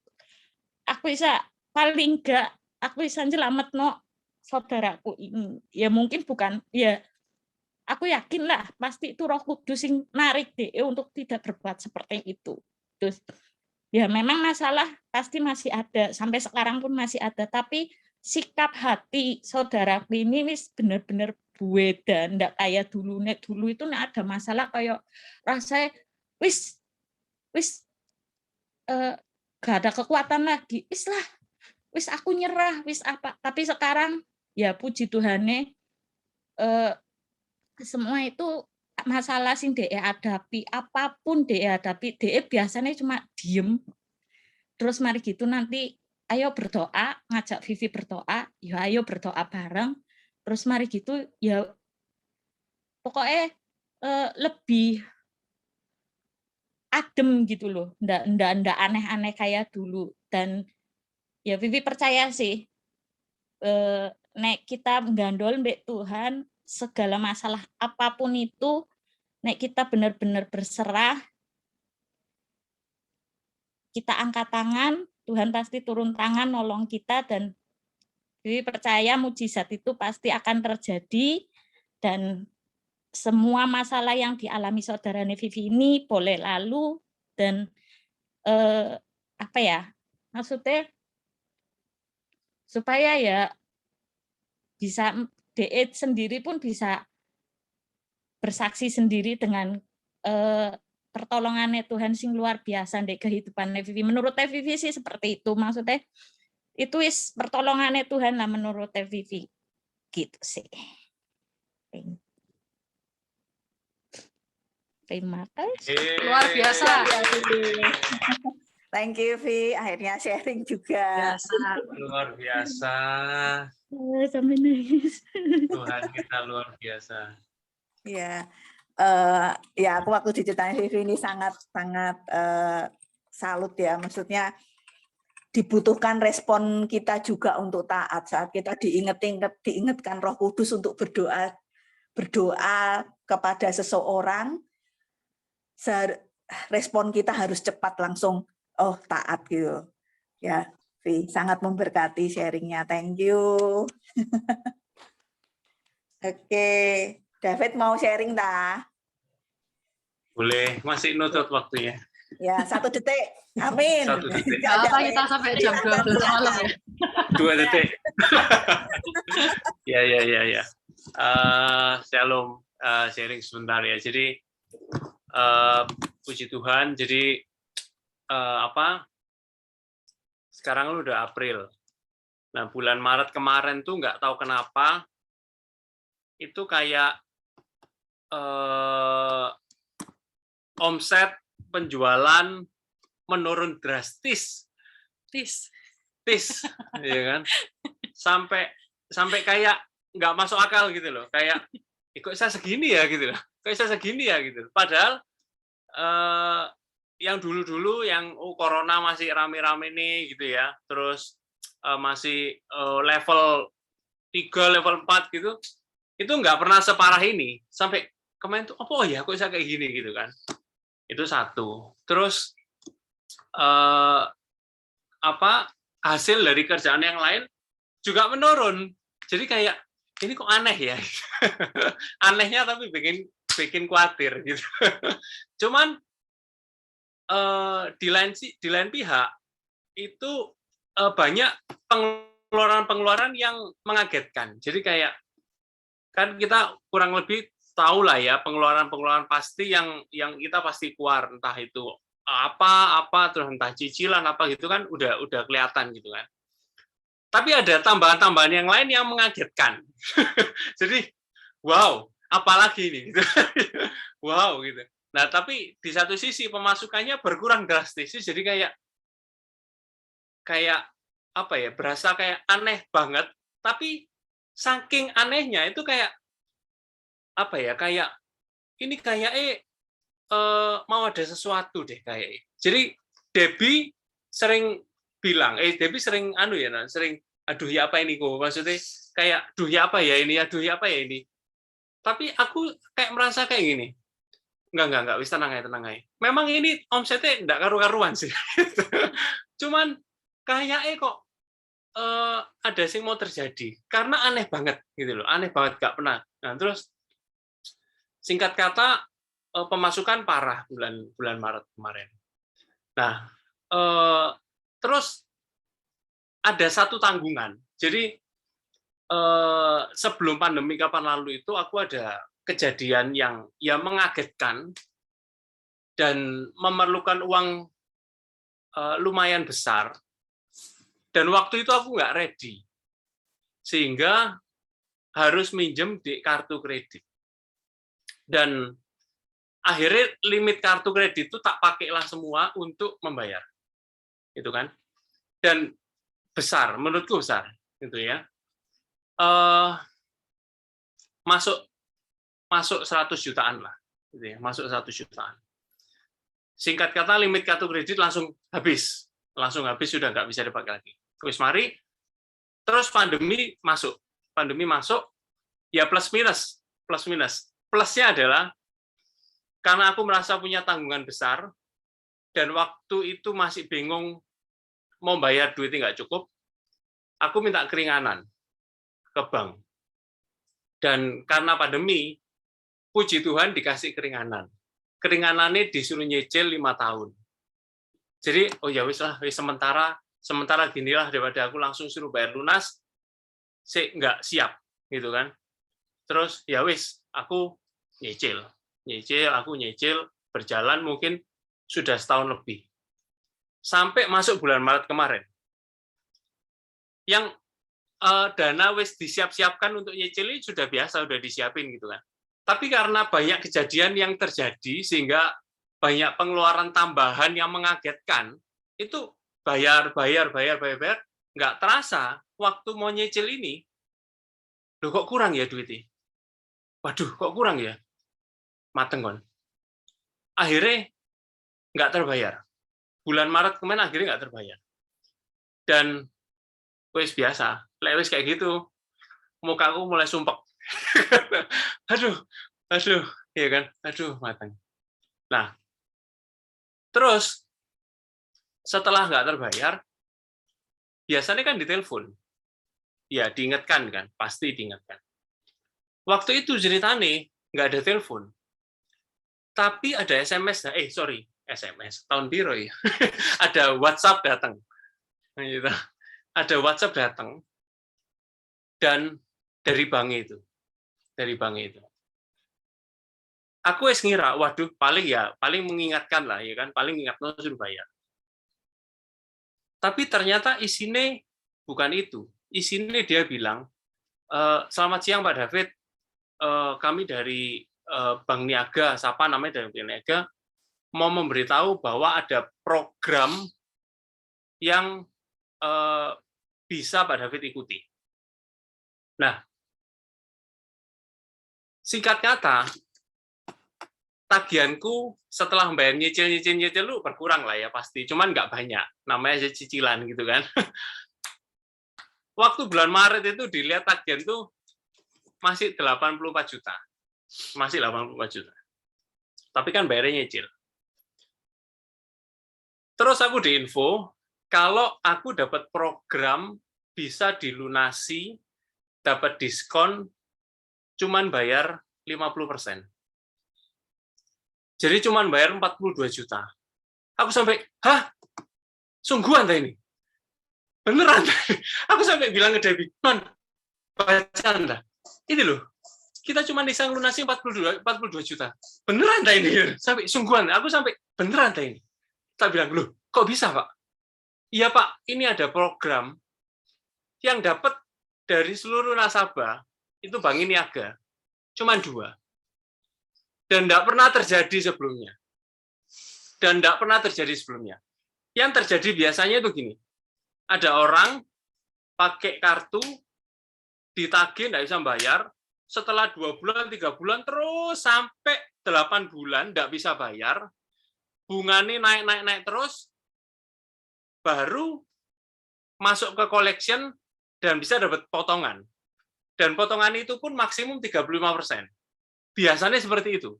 Speaker 4: Aku bisa paling enggak aku bisa nyelametno saudaraku ini. Ya mungkin bukan ya aku yakin lah pasti itu Roh Kudus yang narik DE untuk tidak berbuat seperti itu. Terus ya memang masalah pasti masih ada sampai sekarang pun masih ada tapi sikap hati saudaraku ini wis benar-benar beda ndak kayak dulu nek dulu itu nek ada masalah kayak rasanya wis gak ada kekuatan lagi wis aku nyerah wis apa tapi sekarang ya puji Tuhane semua itu masalah sing DE hadapi apapun DE hadapi DE biasanya cuma diem terus mari gitu nanti ayo berdoa ngajak Vivi berdoa ya ayo berdoa bareng terus mari gitu ya pokoknya lebih adem gitu loh ndak aneh-aneh kayak dulu dan ya Vivi percaya sih nek kita menggandol mbek Tuhan segala masalah apapun itu nek kita benar-benar berserah kita angkat tangan Tuhan pasti turun tangan nolong kita dan Vivi percaya mujizat itu pasti akan terjadi dan semua masalah yang dialami saudara Vivi ini boleh lalu dan apa ya maksudnya supaya ya bisa DE sendiri pun bisa bersaksi sendiri dengan pertolongannya Tuhan sing luar biasa di kehidupan Vivi. Menurut Vivi sih seperti itu maksudnya itu is pertolongannya Tuhan lah menurut Vivi gitu sih. Terima kasih.
Speaker 5: Luar biasa.
Speaker 1: Thank you Vi, akhirnya sharing juga.
Speaker 5: Biasa.
Speaker 6: Luar biasa.
Speaker 4: Sampai nangis.
Speaker 6: Tuhan kita luar biasa.
Speaker 1: Ya, ya aku waktu diceritain Vivi ini sangat salut ya, maksudnya dibutuhkan respon kita juga untuk taat saat kita diingatkan Roh Kudus untuk berdoa kepada seseorang, respon kita harus cepat langsung taat gitu ya. Vi, sangat memberkati sharingnya, thank you. Oke, David mau sharing dah?
Speaker 6: Boleh, masih nutut waktunya.
Speaker 1: Ya, 1 detik. Amin.
Speaker 6: 1 detik.
Speaker 5: Nggak apa kita sampai jam 12 malam ya.
Speaker 6: 2 detik. Ya. Shalom, sharing sebentar ya. Jadi puji Tuhan. Jadi sekarang lu udah April. Nah, bulan Maret kemarin tuh nggak tahu kenapa itu kayak omset penjualan menurun drastis, ya kan? Sampai kayak nggak masuk akal gitu loh, kayak kok saya segini ya gitu loh, gitu. Padahal yang dulu yang corona masih rame-rame nih gitu ya, terus masih level 3, level 4 gitu, itu nggak pernah separah ini. Sampai kemarin tuh ya kok bisa kayak gini gitu kan. Itu satu. Terus hasil dari kerjaan yang lain juga menurun. Jadi kayak ini kok aneh ya. Anehnya tapi bikin khawatir gitu. Cuman di lain pihak itu banyak pengeluaran yang mengagetkan. Jadi kayak kan kita kurang lebih tahu lah ya pengeluaran pasti yang kita pasti keluar, entah itu apa terus entah cicilan apa gitu kan udah kelihatan gitu kan. Tapi ada tambahan-tambahan yang lain yang mengagetkan. Jadi wow, apalagi ini gitu. Wow gitu. Nah, tapi di satu sisi pemasukannya berkurang drastis. Jadi kayak apa ya? Berasa kayak aneh banget, tapi saking anehnya itu kayak apa ya, kayak ini kayak mau ada sesuatu deh kayak. Jadi Debbie sering bilang, Debbie sering sering aduh ya apa ini kok, maksudnya kayak aduh ya apa ya ini. Tapi aku kayak merasa kayak gini. Enggak, wis tenang aja. Memang ini omsetnya enggak karu-karuan sih. Cuman kayaknya kok ada sing mau terjadi karena aneh banget gitu loh, aneh banget gak pernah. Nah, terus singkat kata pemasukan parah bulan Maret kemarin. Nah, terus ada satu tanggungan. Jadi sebelum pandemi kapan lalu itu aku ada kejadian yang mengagetkan dan memerlukan uang lumayan besar. Dan waktu itu aku nggak ready, sehingga harus minjem di kartu kredit. Dan akhirnya limit kartu kredit itu tak pakailah semua untuk membayar, gitu kan? Dan besar, menurutku besar, gitu ya. Masuk 100 jutaan lah, gitu ya. Masuk 100 jutaan. Singkat kata limit kartu kredit langsung habis sudah nggak bisa dipakai lagi. Terus mari, terus pandemi masuk, ya plus minus. Plusnya adalah karena aku merasa punya tanggungan besar dan waktu itu masih bingung mau bayar duitnya nggak cukup, aku minta keringanan ke bank. Dan karena pandemi, puji Tuhan dikasih keringanan. Keringanannya disuruh nyicil 5 tahun. Jadi, ya wis lah, sementara ginilah daripada aku langsung suruh bayar lunas, nggak siap, gitu kan. Terus, ya wis, aku nyicil, berjalan mungkin sudah setahun lebih. Sampai masuk bulan Maret kemarin. Yang dana wis disiap-siapkan untuk nyicil ini sudah biasa, sudah disiapin gitu kan. Tapi karena banyak kejadian yang terjadi, sehingga banyak pengeluaran tambahan yang mengagetkan, itu bayar, nggak terasa waktu mau nyicil ini, loh kok kurang ya duitnya? Waduh, kok kurang ya? Mateng kon. Akhirnya nggak terbayar. Bulan Maret kemarin akhirnya nggak terbayar. Dan wis biasa, lek wis kayak gitu, mukaku mulai sumpek. aduh, ya kan, matang. Nah, terus setelah nggak terbayar, biasanya kan ditelepon. Ya, diingatkan kan, pasti diingatkan. Waktu itu ceritanya nggak ada telepon, tapi ada SMS, SMS, tahun biru ya. Ada WhatsApp datang. Gitu. Ada WhatsApp datang, dan dari bank itu. Aku es ngira, waduh, paling mengingatkan lah, ya kan, paling ingatnya suruh bayar. Tapi ternyata isinya bukan itu. Isinya dia bilang, selamat siang Pak David, kami dari Bank Niaga, siapa namanya dari Bank Niaga, mau memberitahu bahwa ada program yang bisa Pak David ikuti. Nah, singkat kata, tagihanku setelah bayar nyicil lu berkurang lah ya pasti, cuman nggak banyak, namanya aja cicilan gitu kan. Waktu bulan Maret itu dilihat tagihan tuh masih 84 juta. Masih 84 juta. Tapi kan bayarnya nyicil. Terus aku diinfo, kalau aku dapat program bisa dilunasi, dapat diskon, cuman bayar 50%. Jadi cuman bayar 42 juta. Aku sampai, hah? Sungguhan dah ini? Beneran? Aku sampai bilang ke Debbie, non, baca anda. Ini loh, kita cuma bisa lunasi 42 juta. Beneran dah ini? Sampai sungguhan, aku sampai beneran dah ini. Tak bilang, loh, kok bisa Pak? Iya Pak, ini ada program yang dapat dari seluruh nasabah, itu Bank Niaga, cuma 2. Dan tidak pernah terjadi sebelumnya. Yang terjadi biasanya itu gini, ada orang pakai kartu, ditagih, tidak bisa bayar, setelah 2 bulan, 3 bulan, terus sampai 8 bulan, tidak bisa bayar, bunganya naik terus, baru masuk ke collection, dan bisa dapat potongan. Dan potongan itu pun maksimum 35%. Biasanya seperti itu.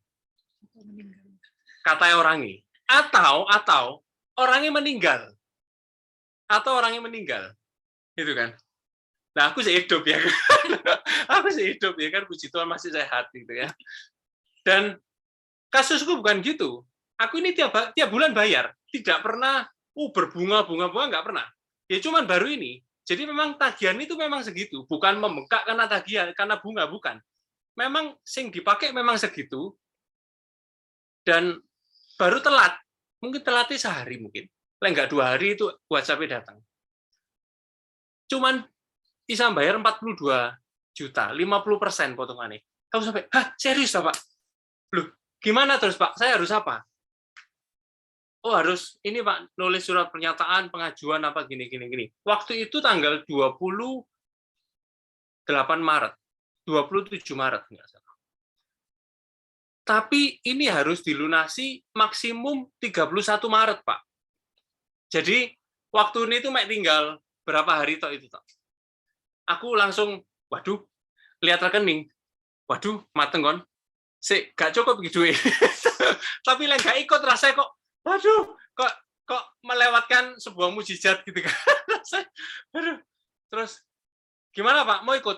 Speaker 6: Kata orangnya. Atau orangnya meninggal. Gitu kan. Nah, aku sih hidup ya. Puji Tuhan masih sehat gitu ya. Dan kasusku bukan gitu. Aku ini tiap bulan bayar. Tidak pernah berbunga-bunga nggak pernah. Ya cuman baru ini. Jadi memang tagihan itu memang segitu, bukan membengkak karena tagihan, karena bunga, bukan. Memang sing dipakai memang segitu, dan baru telat. Mungkin telatnya sehari mungkin. Enggak 2 hari itu WhatsApp-nya datang. Cuman bisa bayar 42 juta, 50% potongannya. Kamu sampai, hah serius Pak? Loh, gimana terus Pak? Saya harus apa? Oh harus ini Pak, nulis surat pernyataan pengajuan apa gini. Waktu itu tanggal 27 Maret enggak salah. Tapi ini harus dilunasi maksimum 31 Maret Pak. Jadi waktu ini tuh tinggal berapa hari toh itu toh. Aku langsung, waduh, lihat rekening, waduh mateng kon, gak cukup gitu. Tapi lah gak ikut rasanya kok. Waduh, kok melewatkan sebuah mukjizat gitu kan. Aduh. Terus gimana Pak, mau ikut?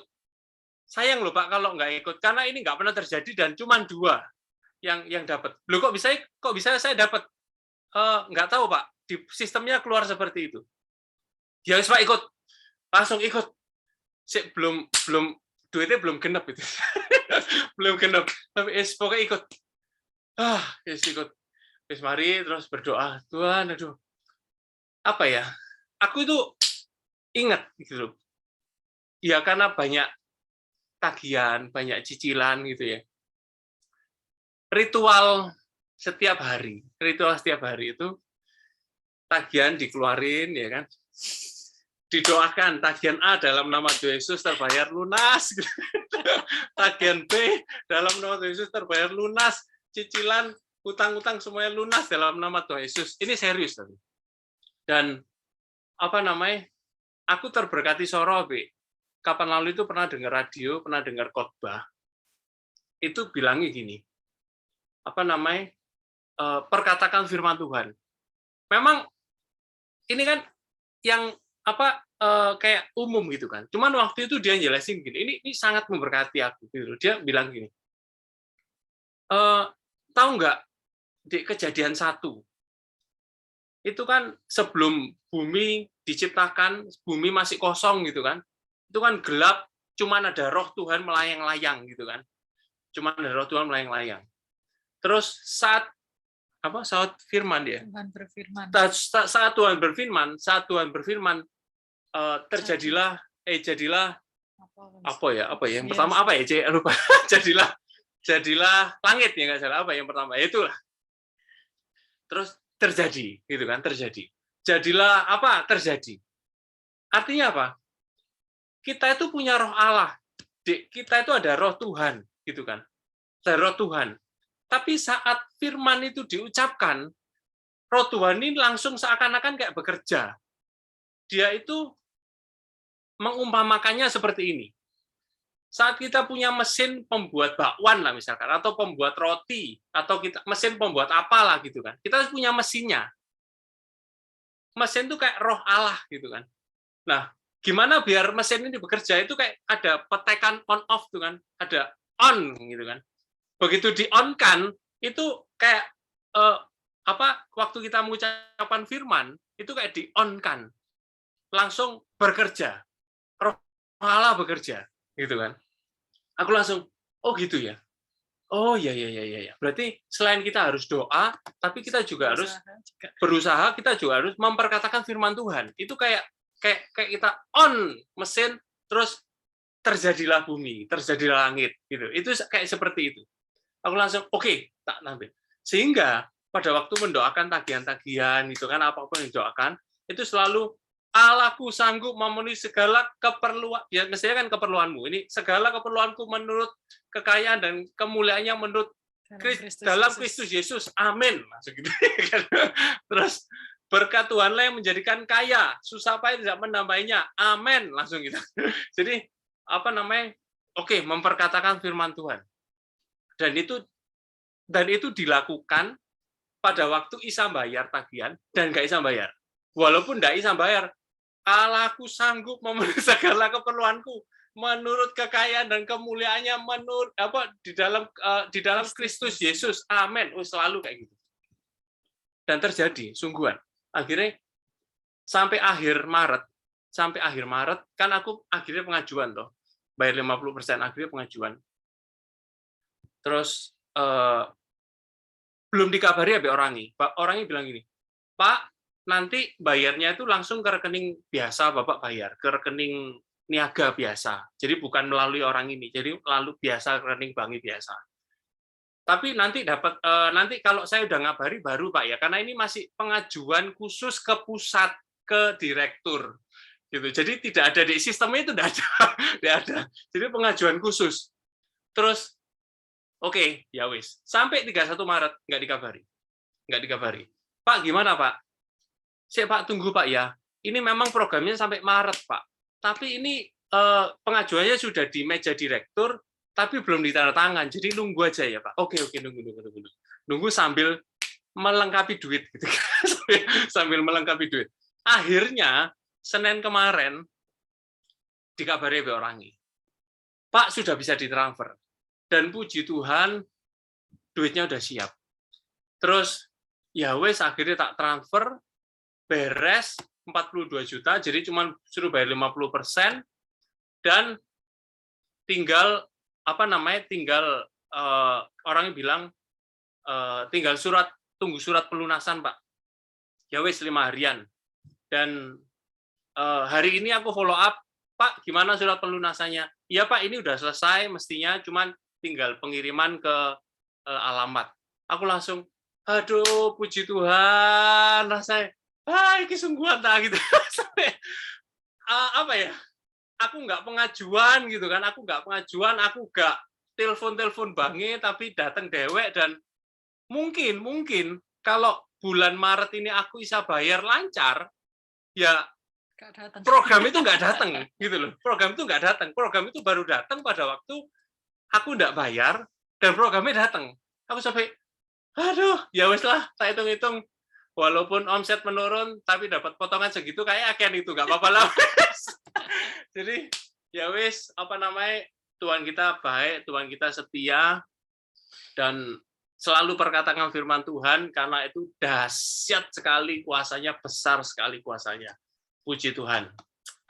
Speaker 6: Sayang loh Pak kalau nggak ikut, karena ini nggak pernah terjadi dan cuma 2 yang dapat. Loh kok bisa saya dapat? Nggak tahu Pak, di sistemnya keluar seperti itu. Ya wis Pak ikut, langsung ikut. Belum duitnya belum genep itu. Belum genep, tapi pokoknya ikut. Ikut. Terus mari terus berdoa, Tuhan, aduh, apa ya? Aku itu ingat gitu loh. Ya karena banyak tagihan, banyak cicilan gitu ya. Ritual setiap hari itu tagihan dikeluarin ya kan. Didoakan tagihan A dalam nama Tuhan Yesus terbayar lunas. Tagihan B dalam nama Tuhan Yesus terbayar lunas. Cicilan utang-utang semuanya lunas dalam nama Tuhan Yesus. Ini serius tadi. Dan apa namanya? aku terberkati soro, Be. Kapan lalu itu pernah dengar radio, pernah dengar khotbah, itu bilangnya gini, perkatakan firman Tuhan. Memang ini kan yang kayak umum gitu kan. Cuman waktu itu dia jelasin gini, ini sangat memberkati aku. Gitu. Dia bilang gini, tahu nggak di Kejadian 1 itu kan sebelum bumi diciptakan, bumi masih kosong gitu kan. Itu kan gelap, cuman ada roh Tuhan melayang-layang gitu kan. Cuman ada roh Tuhan melayang-layang. Terus saat firman dia.
Speaker 2: Tuhan berfirman.
Speaker 6: Saat Tuhan berfirman, terjadilah jadilah apa ya yang pertama apa ya lupa. jadilah langit ya nggak salah, apa yang pertama itulah. Terus terjadi gitu kan, terjadi. Jadilah terjadi. Artinya apa? Kita itu punya roh Allah. Kita itu ada roh Tuhan, gitu kan. Ada roh Tuhan. Tapi saat firman itu diucapkan, roh Tuhan ini langsung seakan-akan kayak bekerja. Dia itu mengumpamakannya seperti ini. Saat kita punya mesin pembuat bakwan lah misalkan, atau pembuat roti, atau mesin pembuat apalah gitu kan. Kita punya mesinnya. Mesin itu kayak roh Allah gitu kan. Nah, gimana biar mesin ini bekerja itu kayak ada petekan on off tuh kan, ada on gitu kan. Begitu di on kan itu kayak waktu kita mengucapkan firman itu kayak di on kan, langsung bekerja, roh Allah bekerja gitu kan. Aku langsung gitu ya. Oh ya. Berarti selain kita harus doa, tapi kita juga harus berusaha, kita juga harus memperkatakan firman Tuhan. Itu kayak kita on mesin, terus terjadilah bumi, terjadilah langit, gitu. Itu kayak seperti itu. Aku langsung tak nampil. Sehingga pada waktu mendoakan tagihan-tagihan, itu kan apapun yang didoakan, itu selalu Allahku sanggup memenuhi segala keperluan. Ya mestinya kan keperluanmu. Ini segala keperluanku menurut kekayaan dan kemuliaannya menurut dalam Kristus Yesus. Amin. Maksud gitu. Terus berkat Tuhanlah yang menjadikan kaya, susah payah tidak menambahinya. Amin, langsung gitu. Jadi memperkatakan firman Tuhan. Dan itu dilakukan pada waktu Isa bayar tagihan dan nggak Isa bayar. Walaupun nggak Isa bayar, Allahku sanggup memenuhi segala keperluanku menurut kekayaan dan kemuliaannya di dalam Kristus Yesus. Amin. Selalu kayak gitu. Dan terjadi sungguhan. Akhirnya sampai akhir Maret kan aku akhirnya pengajuan toh, bayar 50%, akhirnya pengajuan. Terus belum dikabari habis orangnya bilang gini, Pak, nanti bayarnya itu langsung ke rekening biasa, Bapak bayar ke rekening niaga biasa, jadi bukan melalui orang ini, jadi lalu biasa rekening bank biasa. Tapi nanti nanti kalau saya udah ngabari baru Pak ya, karena ini masih pengajuan khusus ke pusat, ke direktur gitu. Jadi tidak ada di sistemnya, itu tidak ada. Jadi pengajuan khusus. Terus ya wis. Sampai 31 Maret nggak dikabari. Pak gimana Pak? Pak tunggu Pak ya. Ini memang programnya sampai Maret Pak. Tapi ini pengajuannya sudah di meja direktur, tapi belum ditandatangan, jadi nunggu aja ya Pak. Oke, nunggu sambil melengkapi duit gitu. Sambil melengkapi duit. Akhirnya Senin kemarin dikabari oleh orangnya, Pak sudah bisa ditransfer, dan puji Tuhan duitnya udah siap. Terus ya wes akhirnya tak transfer, beres 42 juta, jadi cuma suruh bayar 50%, dan tinggal orangnya bilang tinggal tunggu surat pelunasan Pak. Ya wes 5 harian. Dan hari ini aku follow up, Pak gimana surat pelunasannya? Iya Pak, ini udah selesai mestinya, cuman tinggal pengiriman ke alamat. Aku langsung, aduh puji Tuhan, rasanya ini sungguhan tak gitu. Sampai aku nggak pengajuan gitu kan, aku nggak telepon banknya, tapi datang dewek. Dan mungkin kalau bulan Maret ini aku bisa bayar lancar, ya
Speaker 5: Nggak datang.
Speaker 6: program itu nggak datang gitu loh. Program itu nggak datang. Program itu baru datang pada waktu aku nggak bayar dan programnya datang. Aku sampai, aduh, ya wes lah, tak hitung-hitung. Walaupun omset menurun, tapi dapat potongan segitu kayak akhirnya itu nggak apa-apa lah. Jadi ya wes, apa namanya, Tuhan kita baik, Tuhan kita setia, dan selalu perkatakan firman Tuhan karena itu dahsyat sekali kuasanya, besar sekali kuasanya. Puji Tuhan.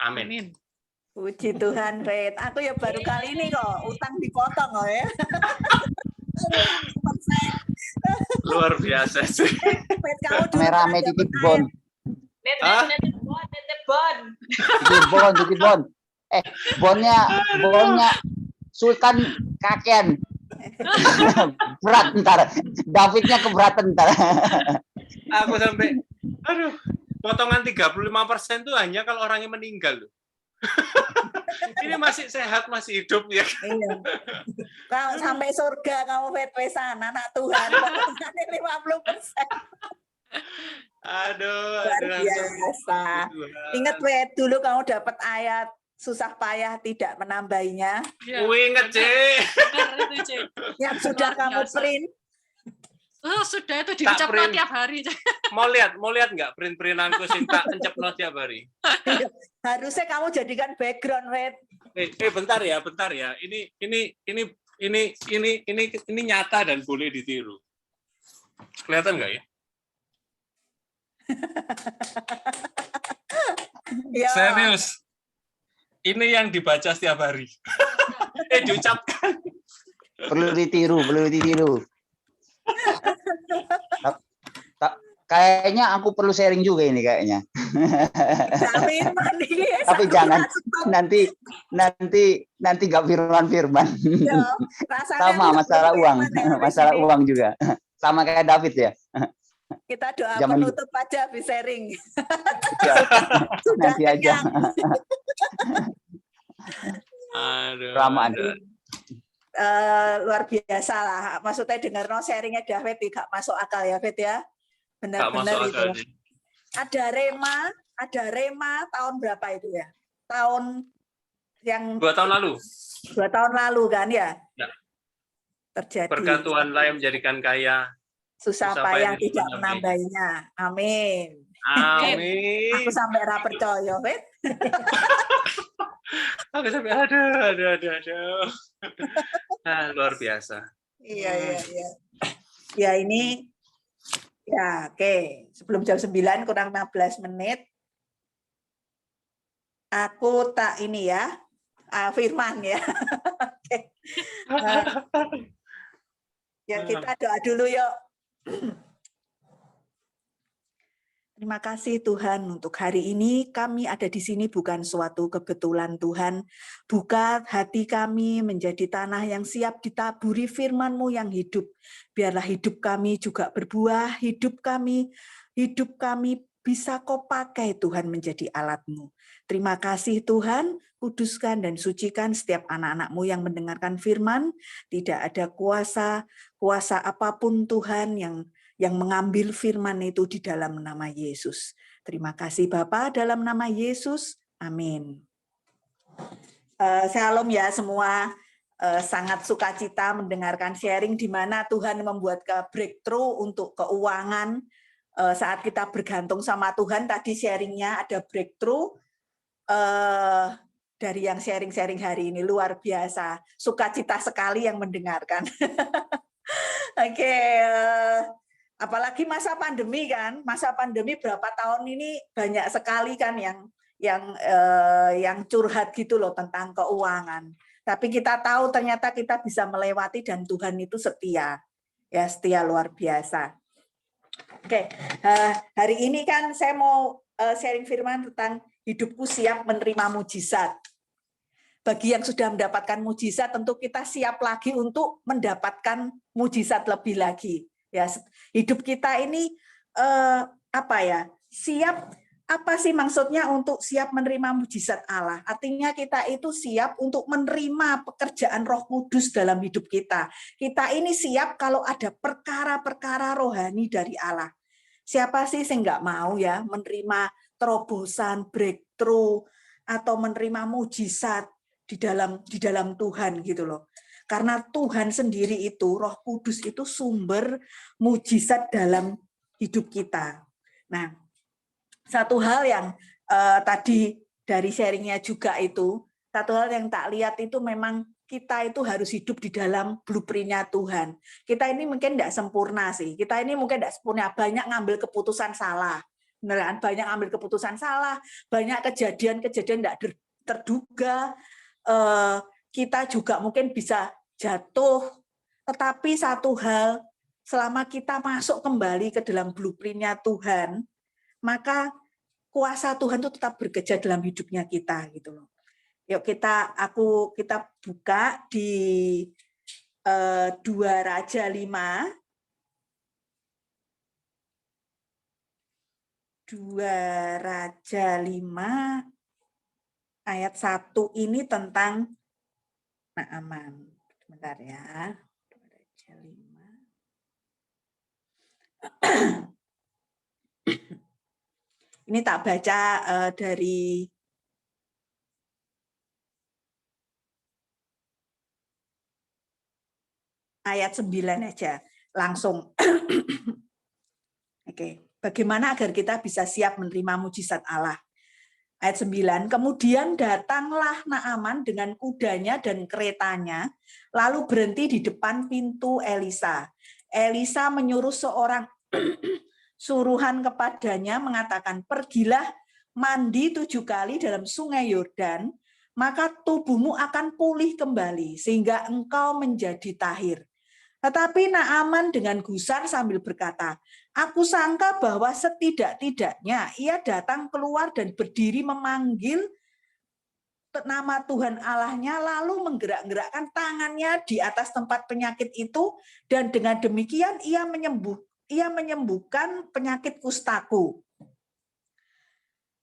Speaker 6: Amin.
Speaker 5: Amin.
Speaker 1: Puji Tuhan, Red. Aku ya baru kali ini kok utang dipotong kok ya.
Speaker 6: Luar biasa sih.
Speaker 1: Red, kamu dulu
Speaker 7: Rame-rame
Speaker 1: pernah
Speaker 7: titip
Speaker 1: dapat
Speaker 7: bon.
Speaker 6: Hah?
Speaker 7: Titip bon. Bonnya sultan kakean. Berat ntar. Davidnya keberatan ntar.
Speaker 6: Aku sampai, aduh, potongan 35% itu hanya kalau orangnya meninggal loh. Ini masih sehat, masih hidup ya.
Speaker 1: Iya. Kalau sampai surga kamu wet-wesan, anak Tuhan, potongannya 50%.
Speaker 6: Aduh,
Speaker 1: Luar
Speaker 6: aduh,
Speaker 1: biasa. Ingat Wet, dulu kamu dapat ayat susah payah tidak menambahinya,
Speaker 5: Iya,
Speaker 6: inget, Cik.
Speaker 5: benar itu, Cik.
Speaker 1: yang sudah
Speaker 5: Luar
Speaker 1: kamu
Speaker 5: biasa.
Speaker 1: print.
Speaker 5: Oh, sudah itu
Speaker 6: Tak
Speaker 5: diucapkan
Speaker 6: print.
Speaker 5: tiap hari, Cik.
Speaker 6: Mau lihat nggak print-printanku sing tak encepno tiap hari.
Speaker 1: Harusnya kamu jadikan background, Wet.
Speaker 6: Bentar ya. Ini nyata dan boleh ditiru. Kelihatan nggak ya?
Speaker 1: Ya.
Speaker 6: Serius. Ini yang dibaca setiap hari. Diucapkan.
Speaker 7: Perlu ditiru. Kayaknya aku perlu sharing juga ini kayaknya.
Speaker 1: Jamin mandi.
Speaker 7: Tapi jangan nanti nggak firman.
Speaker 1: Ya, rasanya
Speaker 7: Sama
Speaker 1: aku
Speaker 7: masalah
Speaker 1: sampai
Speaker 7: uang,
Speaker 1: firman ya,
Speaker 7: masalah
Speaker 1: Wet.
Speaker 7: uang juga. Sama kayak David ya.
Speaker 1: Kita doa
Speaker 7: Zaman-
Speaker 1: penutup aja habis sharing.
Speaker 7: Ya,
Speaker 1: Sudah
Speaker 7: nanti aja.
Speaker 1: kenyang.
Speaker 6: Aduh.
Speaker 7: Kelamaan.
Speaker 6: aduh.
Speaker 1: Luar biasa lah. Maksudnya dengar no sharingnya David tidak masuk akal ya, Fit ya.
Speaker 6: Nggak
Speaker 1: Benar-benar
Speaker 6: masuk
Speaker 1: itu.
Speaker 6: akal sih.
Speaker 1: Ada Rema tahun berapa itu ya? Tahun yang
Speaker 6: 2 tahun lalu,
Speaker 1: 2 tahun lalu kan ya?
Speaker 6: Ya.
Speaker 1: Terjadi.
Speaker 6: berkat Tuhan lah yang menjadikan kaya.
Speaker 1: Susah
Speaker 6: susah
Speaker 1: payah
Speaker 6: payah
Speaker 1: tidak
Speaker 6: menambah.
Speaker 1: menambahinya. Amin.
Speaker 6: Amin.
Speaker 1: Aku sampai ra percaya, Fit.
Speaker 6: Aku sampai aduh. Luar biasa.
Speaker 1: Iya. Ya ini ya oke. Sebelum jam 9 kurang 15 menit. Aku tak ini ya. Firman ya. Oke. Ya kita doa dulu yuk. Terima kasih Tuhan untuk hari ini kami ada di sini bukan suatu kebetulan Tuhan. Buka hati kami menjadi tanah yang siap ditaburi firman-Mu yang hidup. Biarlah hidup kami juga berbuah, hidup kami bisa Kau pakai Tuhan menjadi alat-Mu. Terima kasih Tuhan, kuduskan dan sucikan setiap anak-anak-Mu yang mendengarkan firman. Tidak ada kuasa apapun Tuhan yang mengambil firman itu di dalam nama Yesus. Terima kasih Bapa dalam nama Yesus. Amin. Shalom ya semua. Sangat sukacita mendengarkan sharing di mana Tuhan membuat breakthrough untuk keuangan. Saat kita bergantung sama Tuhan, tadi sharingnya ada breakthrough dari yang sharing-sharing hari ini. Luar biasa. Sukacita sekali yang mendengarkan. Oke. Apalagi masa pandemi kan, masa pandemi berapa tahun ini banyak sekali kan yang curhat gitu loh tentang keuangan. Tapi kita tahu ternyata kita bisa melewati dan Tuhan itu setia, ya setia luar biasa. Oke, hari ini kan saya mau sharing firman tentang hidupku siap menerima mujizat. Bagi yang sudah mendapatkan mujizat, tentu kita siap lagi untuk mendapatkan mujizat lebih lagi. Ya, hidup kita ini siap, apa sih maksudnya untuk siap menerima mujizat Allah? Artinya kita itu siap untuk menerima pekerjaan Roh Kudus dalam hidup kita. Kita ini siap kalau ada perkara-perkara rohani dari Allah. Siapa sih yang nggak mau ya menerima terobosan, breakthrough, breakthrough atau menerima mujizat di dalam Tuhan gitu loh. Karena Tuhan sendiri itu, Roh Kudus itu sumber mujizat dalam hidup kita. Nah, satu hal yang tadi dari sharingnya juga itu, satu hal yang tak lihat itu memang kita itu harus hidup di dalam blueprint-nya Tuhan. Kita ini mungkin tidak sempurna sih. Kita ini mungkin tidak sempurna, banyak ngambil keputusan salah. Beneran, banyak ngambil keputusan salah, banyak kejadian-kejadian tidak terduga. Kita juga mungkin bisa jatuh. Tetapi satu hal, selama kita masuk kembali ke dalam blueprint-nya Tuhan, maka kuasa Tuhan itu tetap bekerja dalam hidupnya kita gitu loh. Yuk kita buka di 2 Raja 5. 2 Raja 5 ayat 1 ini tentang Naaman. Sebentar ya. 2 Raja 5. Ini tak baca dari ayat 9 aja, langsung. Oke, bagaimana agar kita bisa siap menerima mujizat Allah? Ayat 9, kemudian datanglah Naaman dengan kudanya dan keretanya, lalu berhenti di depan pintu Elisa. Elisa menyuruh seorang suruhan kepadanya mengatakan, pergilah mandi 7 kali dalam sungai Yordan, maka tubuhmu akan pulih kembali, sehingga engkau menjadi tahir. Tetapi Naaman dengan gusar sambil berkata, aku sangka bahwa setidak-tidaknya ia datang keluar dan berdiri memanggil nama Tuhan Allahnya, lalu menggerak-gerakkan tangannya di atas tempat penyakit itu, dan dengan demikian ia menyembuhkan penyakit kustaku.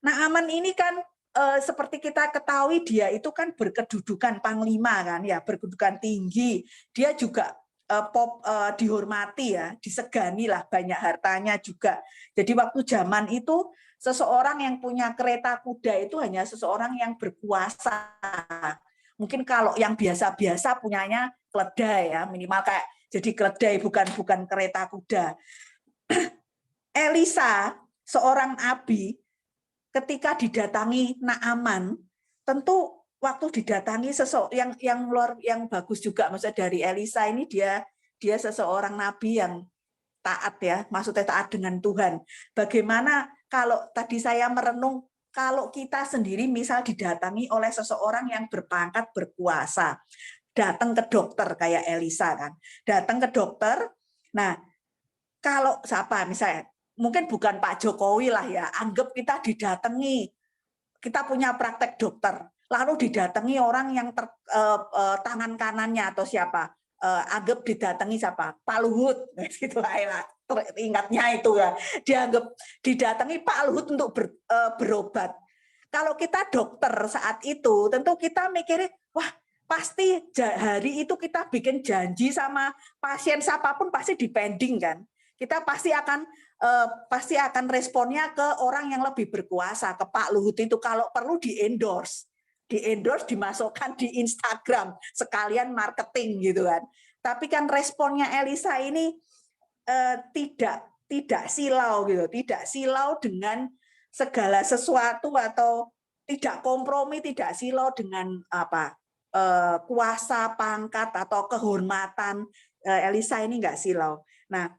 Speaker 1: Naaman ini kan seperti kita ketahui dia itu kan berkedudukan panglima kan ya, berkedudukan tinggi. Dia juga dihormati ya, disegani lah, banyak hartanya juga. Jadi waktu zaman itu seseorang yang punya kereta kuda itu hanya seseorang yang berkuasa. Mungkin kalau yang biasa-biasa punyanya keledai ya, minimal kayak jadi keledai, bukan kereta kuda. Elisa, seorang nabi, ketika didatangi Naaman, tentu waktu didatangi seseorang yang bagus juga, maksudnya dari Elisa ini dia seseorang nabi yang taat ya, maksudnya taat dengan Tuhan. Bagaimana kalau tadi saya merenung, kalau kita sendiri misal didatangi oleh seseorang yang berpangkat berkuasa, datang ke dokter kayak Elisa kan, datang ke dokter. Nah, kalau siapa misalnya, mungkin bukan Pak Jokowi lah ya, anggap kita didatangi, kita punya praktek dokter, lalu didatangi orang yang tangan kanannya atau siapa, anggap didatangi siapa, Pak Luhut, gitu lah, ingatnya itu ya, dianggap didatangi Pak Luhut untuk berobat. Kalau kita dokter saat itu, tentu kita mikirnya, wah pasti hari itu kita bikin janji sama pasien siapapun pasti dipending kan. Kita pasti akan responnya ke orang yang lebih berkuasa, ke Pak Luhut itu, kalau perlu di-endorse, dimasukkan di Instagram, sekalian marketing gitu kan. Tapi kan responnya Elisa ini tidak silau gitu, tidak silau dengan segala sesuatu atau tidak kompromi, tidak silau dengan kuasa, pangkat atau kehormatan. Elisa ini enggak silau. Nah,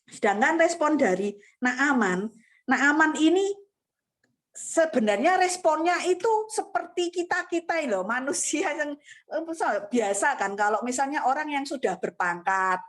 Speaker 1: sedangkan respon dari Naaman ini sebenarnya responnya itu seperti kita loh, manusia yang biasa kan, kalau misalnya orang yang sudah berpangkat,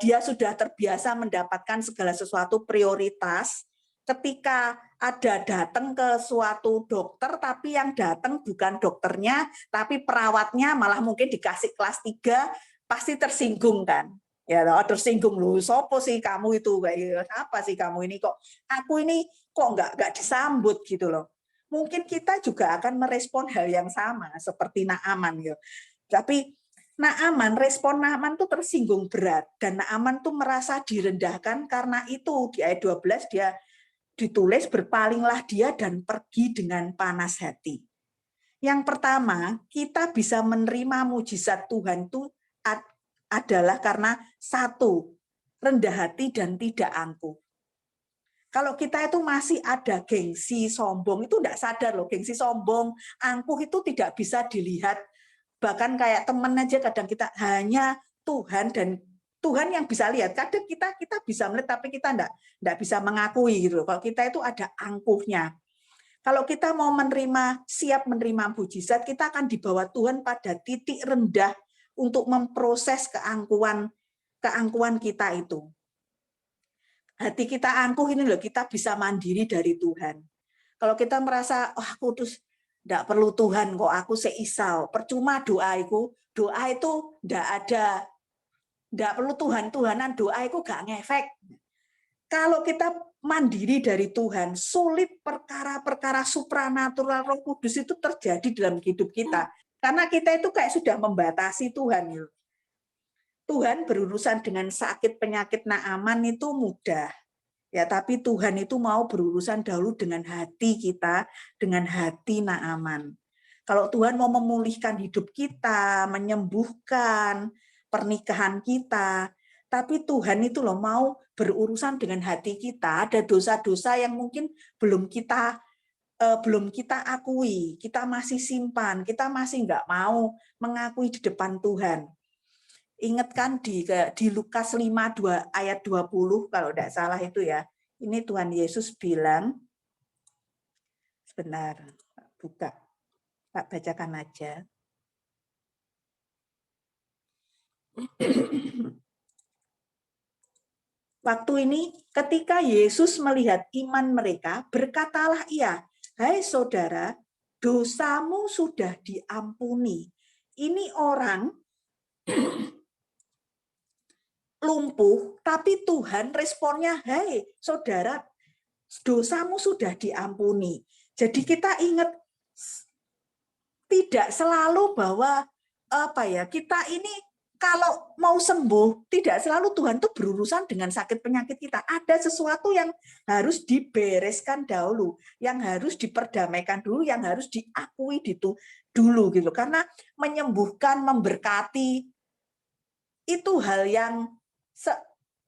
Speaker 1: dia sudah terbiasa mendapatkan segala sesuatu prioritas, ketika ada datang ke suatu dokter, tapi yang datang bukan dokternya, tapi perawatnya, malah mungkin dikasih kelas 3, pasti tersinggung kan. Ya, tersinggung loh, sopo sih kamu itu, apa sih kamu ini kok, aku ini kok nggak disambut gitu loh. Mungkin kita juga akan merespon hal yang sama seperti Naaman gitu. Tapi respon Naaman tuh tersinggung berat, dan Naaman tuh merasa direndahkan karena itu di ayat 12 ditulis, berpalinglah dia dan pergi dengan panas hati. Yang pertama, kita bisa menerima mujizat Tuhan itu adalah karena satu, rendah hati dan tidak angkuh. Kalau kita itu masih ada gengsi, sombong, itu tidak sadar loh, gengsi, sombong, angkuh itu tidak bisa dilihat. Bahkan kayak teman aja kadang kita hanya Tuhan dan Tuhan yang bisa lihat. Kadang kita bisa melihat tapi kita enggak bisa mengakui gitu. Kalau kita itu ada angkuhnya. Kalau kita mau siap menerima mujizat, kita akan dibawa Tuhan pada titik rendah untuk memproses keangkuhan kita itu. Hati kita angkuh ini loh, kita bisa mandiri dari Tuhan. Kalau kita merasa, oh aku terus enggak perlu Tuhan kok, aku seisau, percuma doa itu enggak ada. Enggak perlu Tuhan-Tuhanan, doa itu gak ngefek. Kalau kita mandiri dari Tuhan, sulit perkara-perkara supranatural Roh Kudus itu terjadi dalam hidup kita. Karena kita itu kayak sudah membatasi Tuhan. Tuhan berurusan dengan sakit penyakit Naaman itu mudah. Ya, tapi Tuhan itu mau berurusan dahulu dengan hati kita, dengan hati Naaman. Kalau Tuhan mau memulihkan hidup kita, menyembuhkan pernikahan kita, tapi Tuhan itu loh mau berurusan dengan hati kita. Ada dosa-dosa yang mungkin belum kita akui, kita masih simpan, kita masih nggak mau mengakui di depan Tuhan. Ingat kan di Lukas 5 ayat 20 kalau tidak salah itu ya. Ini Tuhan Yesus bilang, sebentar, buka, tak bacakan aja. Waktu ini ketika Yesus melihat iman mereka, berkatalah ia, "Hai saudara, dosamu sudah diampuni." Ini orang lumpuh, tapi Tuhan responnya, "Hai saudara, dosamu sudah diampuni." Jadi kita ingat tidak selalu bahwa kita ini kalau mau sembuh, tidak selalu Tuhan tuh berurusan dengan sakit penyakit kita. Ada sesuatu yang harus dibereskan dahulu, yang harus diperdamaikan dulu, yang harus diakui dulu gitu. Karena menyembuhkan, memberkati itu hal yang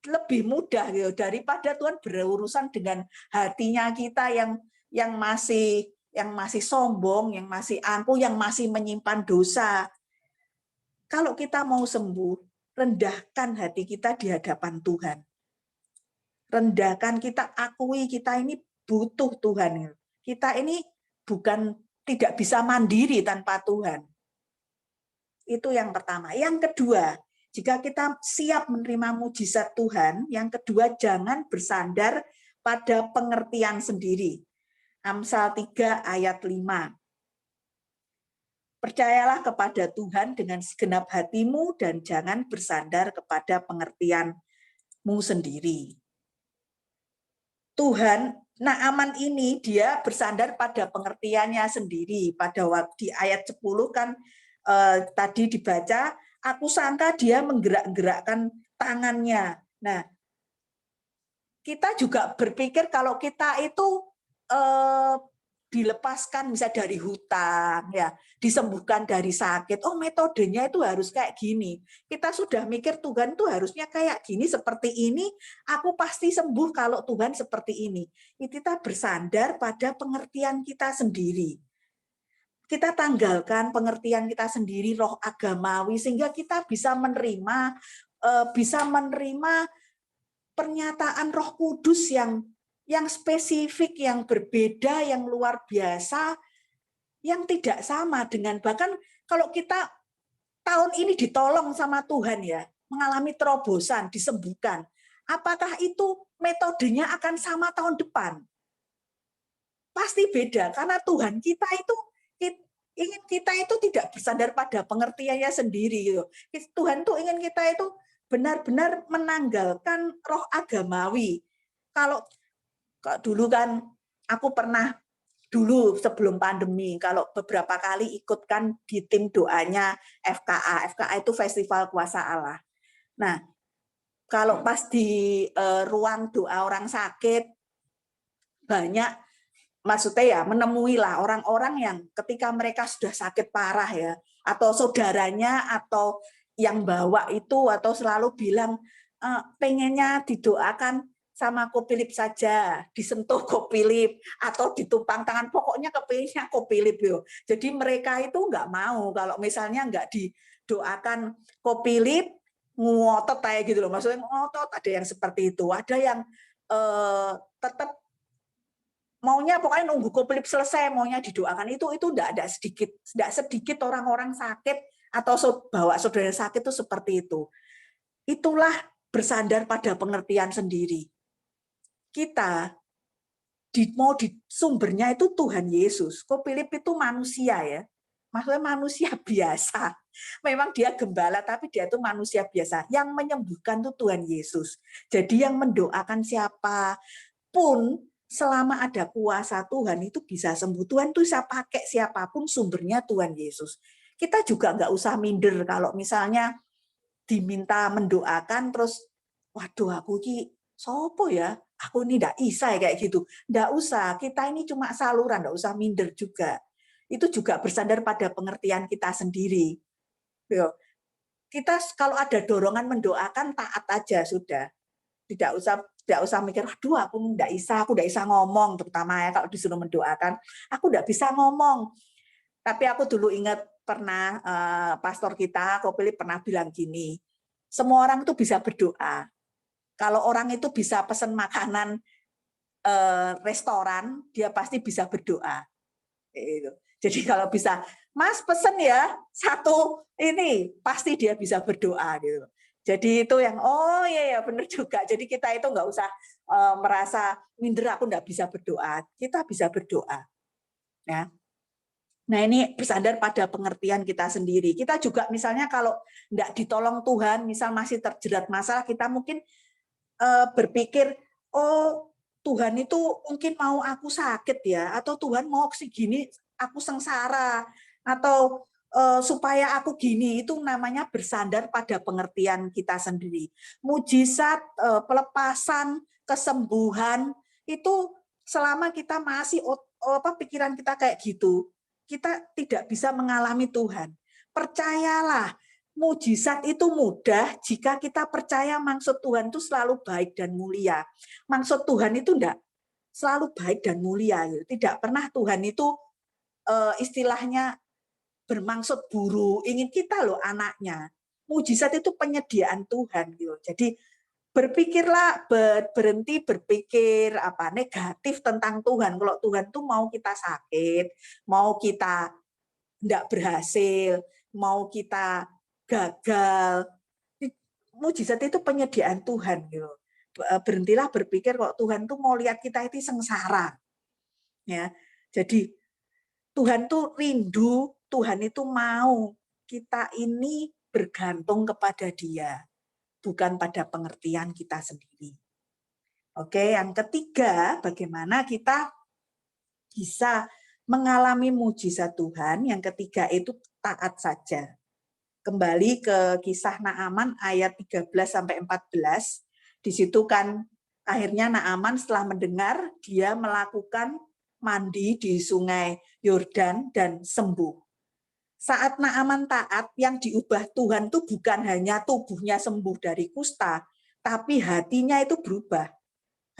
Speaker 1: lebih mudah gitu daripada Tuhan berurusan dengan hatinya kita yang masih sombong, yang masih angkuh, yang masih menyimpan dosa. Kalau kita mau sembuh, rendahkan hati kita di hadapan Tuhan. Rendahkan, kita akui kita ini butuh Tuhan. Kita ini tidak bisa mandiri tanpa Tuhan. Itu yang pertama. Yang kedua, jika kita siap menerima mujizat Tuhan, yang kedua jangan bersandar pada pengertian sendiri. Amsal 3 ayat 5. Percayalah kepada Tuhan dengan segenap hatimu dan jangan bersandar kepada pengertianmu sendiri. Tuhan, Naaman ini dia bersandar pada pengertiannya sendiri. Pada waktu di ayat 10 kan tadi dibaca, aku sangka dia menggerak-gerakkan tangannya. Nah, kita juga berpikir kalau kita itu dilepaskan bisa dari hutang, ya, disembuhkan dari sakit. Oh, metodenya itu harus kayak gini. Kita sudah mikir Tuhan itu harusnya kayak gini, seperti ini, aku pasti sembuh kalau Tuhan seperti ini. Kita bersandar pada pengertian kita sendiri. Kita tanggalkan pengertian kita sendiri, roh agamawi, sehingga kita bisa menerima pernyataan Roh Kudus yang spesifik, yang berbeda, yang luar biasa, yang tidak sama dengan, bahkan kalau kita tahun ini ditolong sama Tuhan ya, mengalami terobosan, disembuhkan, apakah itu metodenya akan sama tahun depan? Pasti beda, karena Tuhan kita itu ingin kita itu tidak bersandar pada pengertiannya sendiri. Gitu. Tuhan tuh ingin kita itu benar-benar menanggalkan roh agamawi. Kalau dulu kan aku pernah dulu sebelum pandemi kalau beberapa kali ikutkan di tim doanya FKA. FKA itu Festival Kuasa Allah. Nah, kalau pas di ruang doa orang sakit, banyak, maksudnya ya menemuilah orang-orang yang ketika mereka sudah sakit parah ya, atau saudaranya atau yang bawa itu atau selalu bilang pengennya didoakan sama Kopilip saja, disentuh Kopilip atau ditumpang tangan, pokoknya kepengennya Kopilip yo. Jadi mereka itu nggak mau kalau misalnya nggak didoakan Kopilip, ngotot kayak gitu loh, maksudnya ngotot. Ada yang seperti itu, ada yang tetap maunya pokoknya nunggu Kopilip selesai, maunya didoakan. Itu enggak ada sedikit orang-orang sakit atau bawa saudara sakit itu seperti itu. Itulah bersandar pada pengertian sendiri. Kita mau di sumbernya itu Tuhan Yesus. Kopilip itu manusia ya. Maksudnya manusia biasa. Memang dia gembala tapi dia itu manusia biasa. Yang menyembuhkan itu Tuhan Yesus. Jadi yang mendoakan siapapun selama ada kuasa Tuhan itu bisa sembuh. Tuhan itu bisa pakai siapapun, sumbernya Tuhan Yesus. Kita juga nggak usah minder kalau misalnya diminta mendoakan terus, waduh aku ini sopo ya, aku ini ndak bisa kayak gitu. Ndak usah, kita ini cuma saluran, ndak usah minder juga. Itu juga bersandar pada pengertian kita sendiri. Kita kalau ada dorongan mendoakan, taat aja sudah. Tidak usah mikir, aduh aku ndak bisa ngomong, terutama ya kalau disuruh mendoakan, aku ndak bisa ngomong. Tapi aku dulu ingat pernah pastor kita, Kopilip pernah bilang gini, semua orang itu bisa berdoa. Kalau orang itu bisa pesan makanan restoran, dia pasti bisa berdoa. Jadi kalau bisa, Mas pesen ya satu ini, pasti dia bisa berdoa gitu. Jadi itu yang oh iya benar juga. Jadi kita itu nggak usah merasa minder aku nggak bisa berdoa. Kita bisa berdoa. Ya. Nah ini bersandar pada pengertian kita sendiri. Kita juga misalnya kalau nggak ditolong Tuhan, misal masih terjerat masalah, kita mungkin berpikir, oh Tuhan itu mungkin mau aku sakit ya, atau Tuhan mau segini aku sengsara, atau supaya aku gini. Itu namanya bersandar pada pengertian kita sendiri. Mujizat, pelepasan, kesembuhan, itu selama kita masih pikiran kita kayak gitu, kita tidak bisa mengalami Tuhan. Percayalah, mujizat itu mudah jika kita percaya maksud Tuhan itu selalu baik dan mulia. Maksud Tuhan itu enggak selalu baik dan mulia. Tidak pernah Tuhan itu istilahnya bermaksud buruk, ingin kita loh anaknya. Mujizat itu penyediaan Tuhan. Jadi berpikirlah, berhenti berpikir negatif tentang Tuhan. Kalau Tuhan tuh mau kita sakit, mau kita enggak berhasil, mau kita gagal, mujizat itu penyediaan Tuhan. Berhentilah berpikir kok Tuhan tuh mau lihat kita itu sengsara. Ya, jadi Tuhan tuh rindu, Tuhan itu mau kita ini bergantung kepada Dia, bukan pada pengertian kita sendiri. Oke, yang ketiga, bagaimana kita bisa mengalami mujizat Tuhan. Yang ketiga itu taat saja. Kembali ke kisah Naaman ayat 13-14, di situ kan akhirnya Naaman setelah mendengar, dia melakukan mandi di sungai Yordan dan sembuh. Saat Naaman taat, yang diubah Tuhan itu bukan hanya tubuhnya sembuh dari kusta, tapi hatinya itu berubah.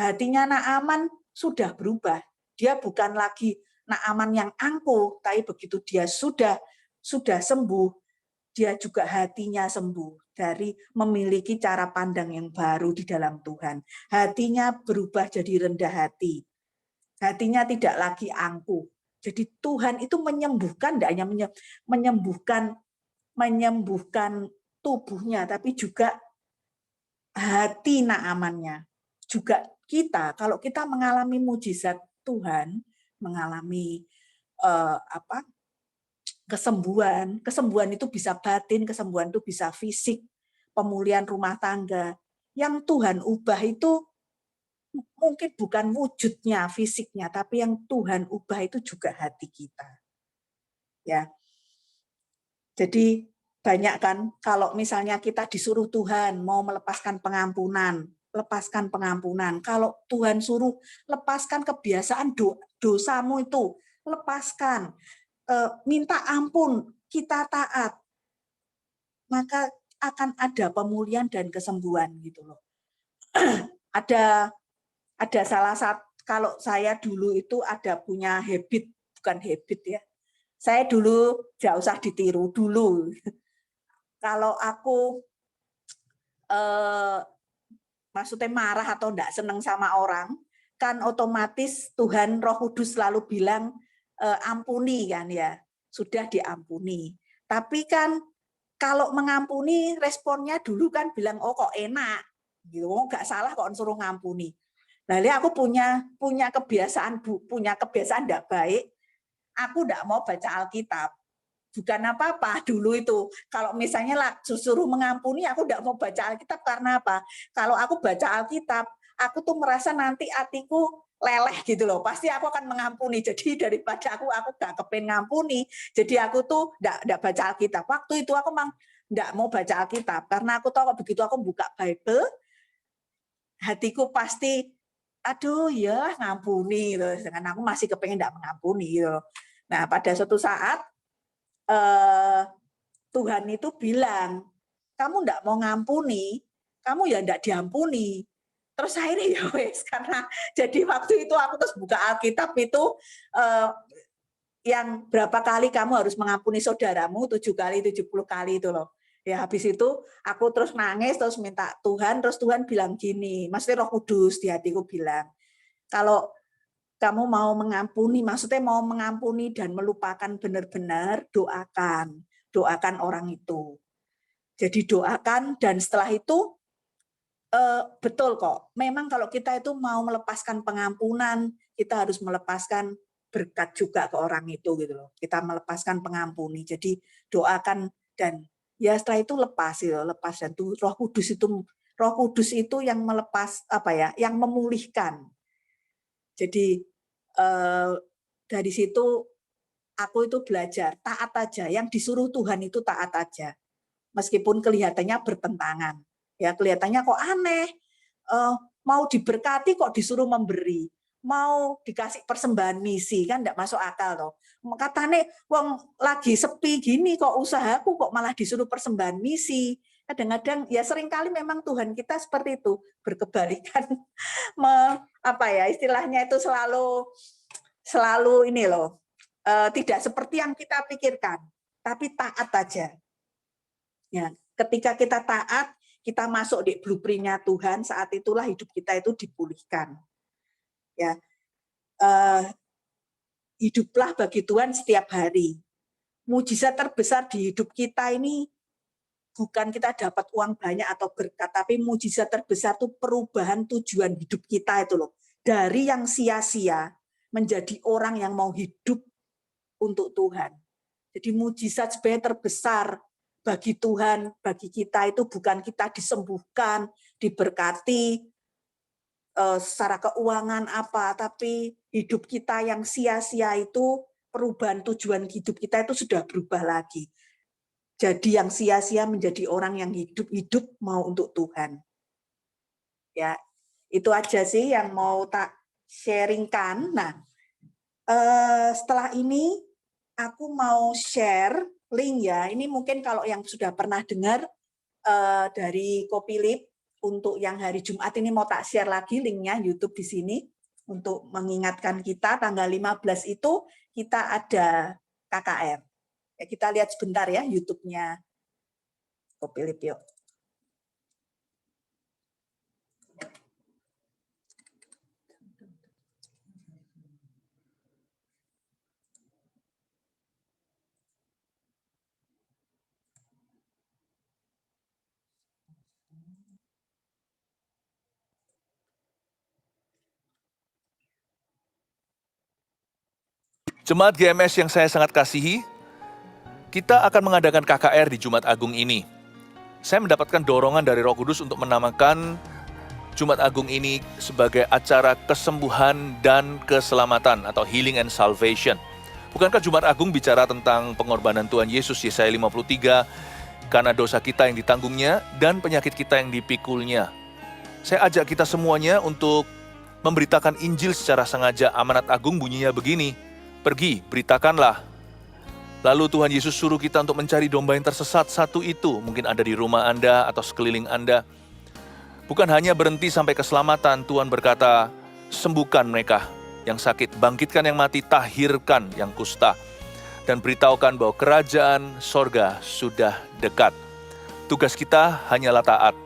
Speaker 1: Hatinya Naaman sudah berubah. Dia bukan lagi Naaman yang angkuh, tapi begitu dia sudah sembuh, dia juga hatinya sembuh dari memiliki cara pandang yang baru di dalam Tuhan. Hatinya berubah jadi rendah hati. Hatinya tidak lagi angkuh. Jadi Tuhan itu menyembuhkan, tidak hanya menyembuhkan tubuhnya, tapi juga hati Naamannya. Juga kita, kalau kita mengalami mujizat Tuhan, mengalami kesembuhan itu bisa batin, kesembuhan itu bisa fisik, pemulihan rumah tangga. Yang Tuhan ubah itu mungkin bukan wujudnya, fisiknya, tapi yang Tuhan ubah itu juga hati kita. Ya. Jadi banyak kan kalau misalnya kita disuruh Tuhan mau melepaskan pengampunan, lepaskan pengampunan. Kalau Tuhan suruh lepaskan kebiasaan dosamu itu, lepaskan. Minta ampun, kita taat. Maka akan ada pemulihan dan kesembuhan gitu loh. Ada salah satu, kalau saya dulu itu ada punya habit, bukan habit ya. Saya dulu, nggak usah ditiru dulu. Kalau aku maksudnya marah atau enggak senang sama orang, kan otomatis Tuhan Roh Kudus selalu bilang ampuni kan ya, sudah diampuni. Tapi kan kalau mengampuni responnya dulu kan bilang oh kok enak, gitu, nggak salah kok suruh ngampuni. Lalu aku punya kebiasaan enggak baik, aku enggak mau baca Alkitab. Bukan apa-apa dulu itu. Kalau misalnya suruh mengampuni, aku enggak mau baca Alkitab karena apa? Kalau aku baca Alkitab, aku tuh merasa nanti hatiku leleh gitu loh. Pasti aku akan mengampuni. Jadi daripada aku enggak kepengen ngampuni, jadi aku tuh enggak baca Alkitab. Waktu itu aku memang enggak mau baca Alkitab karena aku tahu begitu aku buka Bible, hatiku pasti aduh ya ngampuni gitu. Dengan aku masih kepengen enggak mengampuni gitu. Nah, pada suatu saat Tuhan itu bilang, kamu enggak mau ngampuni, kamu ya enggak diampuni. Terus akhirnya ya wes, karena jadi waktu itu aku terus buka Alkitab itu yang berapa kali kamu harus mengampuni saudaramu, 7 kali, 70 kali itu loh. Ya habis itu aku terus nangis, terus minta Tuhan, terus Tuhan bilang gini, maksudnya Roh Kudus di hatiku bilang, kalau kamu mau mengampuni, maksudnya mau mengampuni dan melupakan benar-benar, doakan orang itu. Jadi doakan dan setelah itu betul kok. Memang kalau kita itu mau melepaskan pengampunan, kita harus melepaskan berkat juga ke orang itu gitu loh. Kita melepaskan pengampuni. Jadi doakan dan ya setelah itu lepas dan tuh Roh Kudus itu yang melepas yang memulihkan. Jadi dari situ aku itu belajar taat aja, yang disuruh Tuhan itu taat aja, meskipun kelihatannya bertentangan, ya kelihatannya kok aneh, mau diberkati kok disuruh memberi, mau dikasih persembahan misi kan enggak masuk akal toh. Katanya wong lagi sepi gini kok usahaku kok malah disuruh persembahan misi. Kadang-kadang ya seringkali memang Tuhan kita seperti itu, berkebalikan. Istilahnya itu selalu ini loh, tidak seperti yang kita pikirkan, tapi taat aja. Ya, ketika kita taat, kita masuk di blueprint-nya Tuhan, saat itulah hidup kita itu dipulihkan. Ya, hiduplah bagi Tuhan setiap hari. Mujizat terbesar di hidup kita ini bukan kita dapat uang banyak atau berkat, tapi mujizat terbesar itu perubahan tujuan hidup kita itu loh. Dari yang sia-sia menjadi orang yang mau hidup untuk Tuhan. Jadi mujizat sebenarnya terbesar bagi Tuhan, bagi kita itu bukan kita disembuhkan, diberkati secara keuangan apa, tapi hidup kita yang sia-sia itu perubahan tujuan hidup kita itu sudah berubah lagi. Jadi yang sia-sia menjadi orang yang hidup mau untuk Tuhan. Ya, itu aja sih yang mau tak sharingkan. Nah, setelah ini aku mau share link ya. Ini mungkin kalau yang sudah pernah dengar dari Kopilip, untuk yang hari Jumat ini mau tak share lagi linknya YouTube di sini untuk mengingatkan kita tanggal 15 itu kita ada KKR. Ya, kita lihat sebentar ya YouTube-nya Kopilip yuk.
Speaker 8: Jemaat GMS yang saya sangat kasihi, kita akan mengadakan KKR di Jumat Agung ini. Saya mendapatkan dorongan dari Roh Kudus untuk menamakan Jumat Agung ini sebagai acara kesembuhan dan keselamatan atau healing and salvation. Bukankah Jumat Agung bicara tentang pengorbanan Tuhan Yesus, Yesaya 53, karena dosa kita yang ditanggungnya dan penyakit kita yang dipikulnya. Saya ajak kita semuanya untuk memberitakan Injil secara sengaja. Amanat agung bunyinya begini, pergi, beritakanlah. Lalu Tuhan Yesus suruh kita untuk mencari domba yang tersesat satu itu. Mungkin ada di rumah Anda atau sekeliling Anda. Bukan hanya berhenti sampai keselamatan, Tuhan berkata, sembuhkan mereka yang sakit, bangkitkan yang mati, tahirkan yang kusta. Dan beritahukan bahwa kerajaan sorga sudah dekat. Tugas kita hanyalah taat.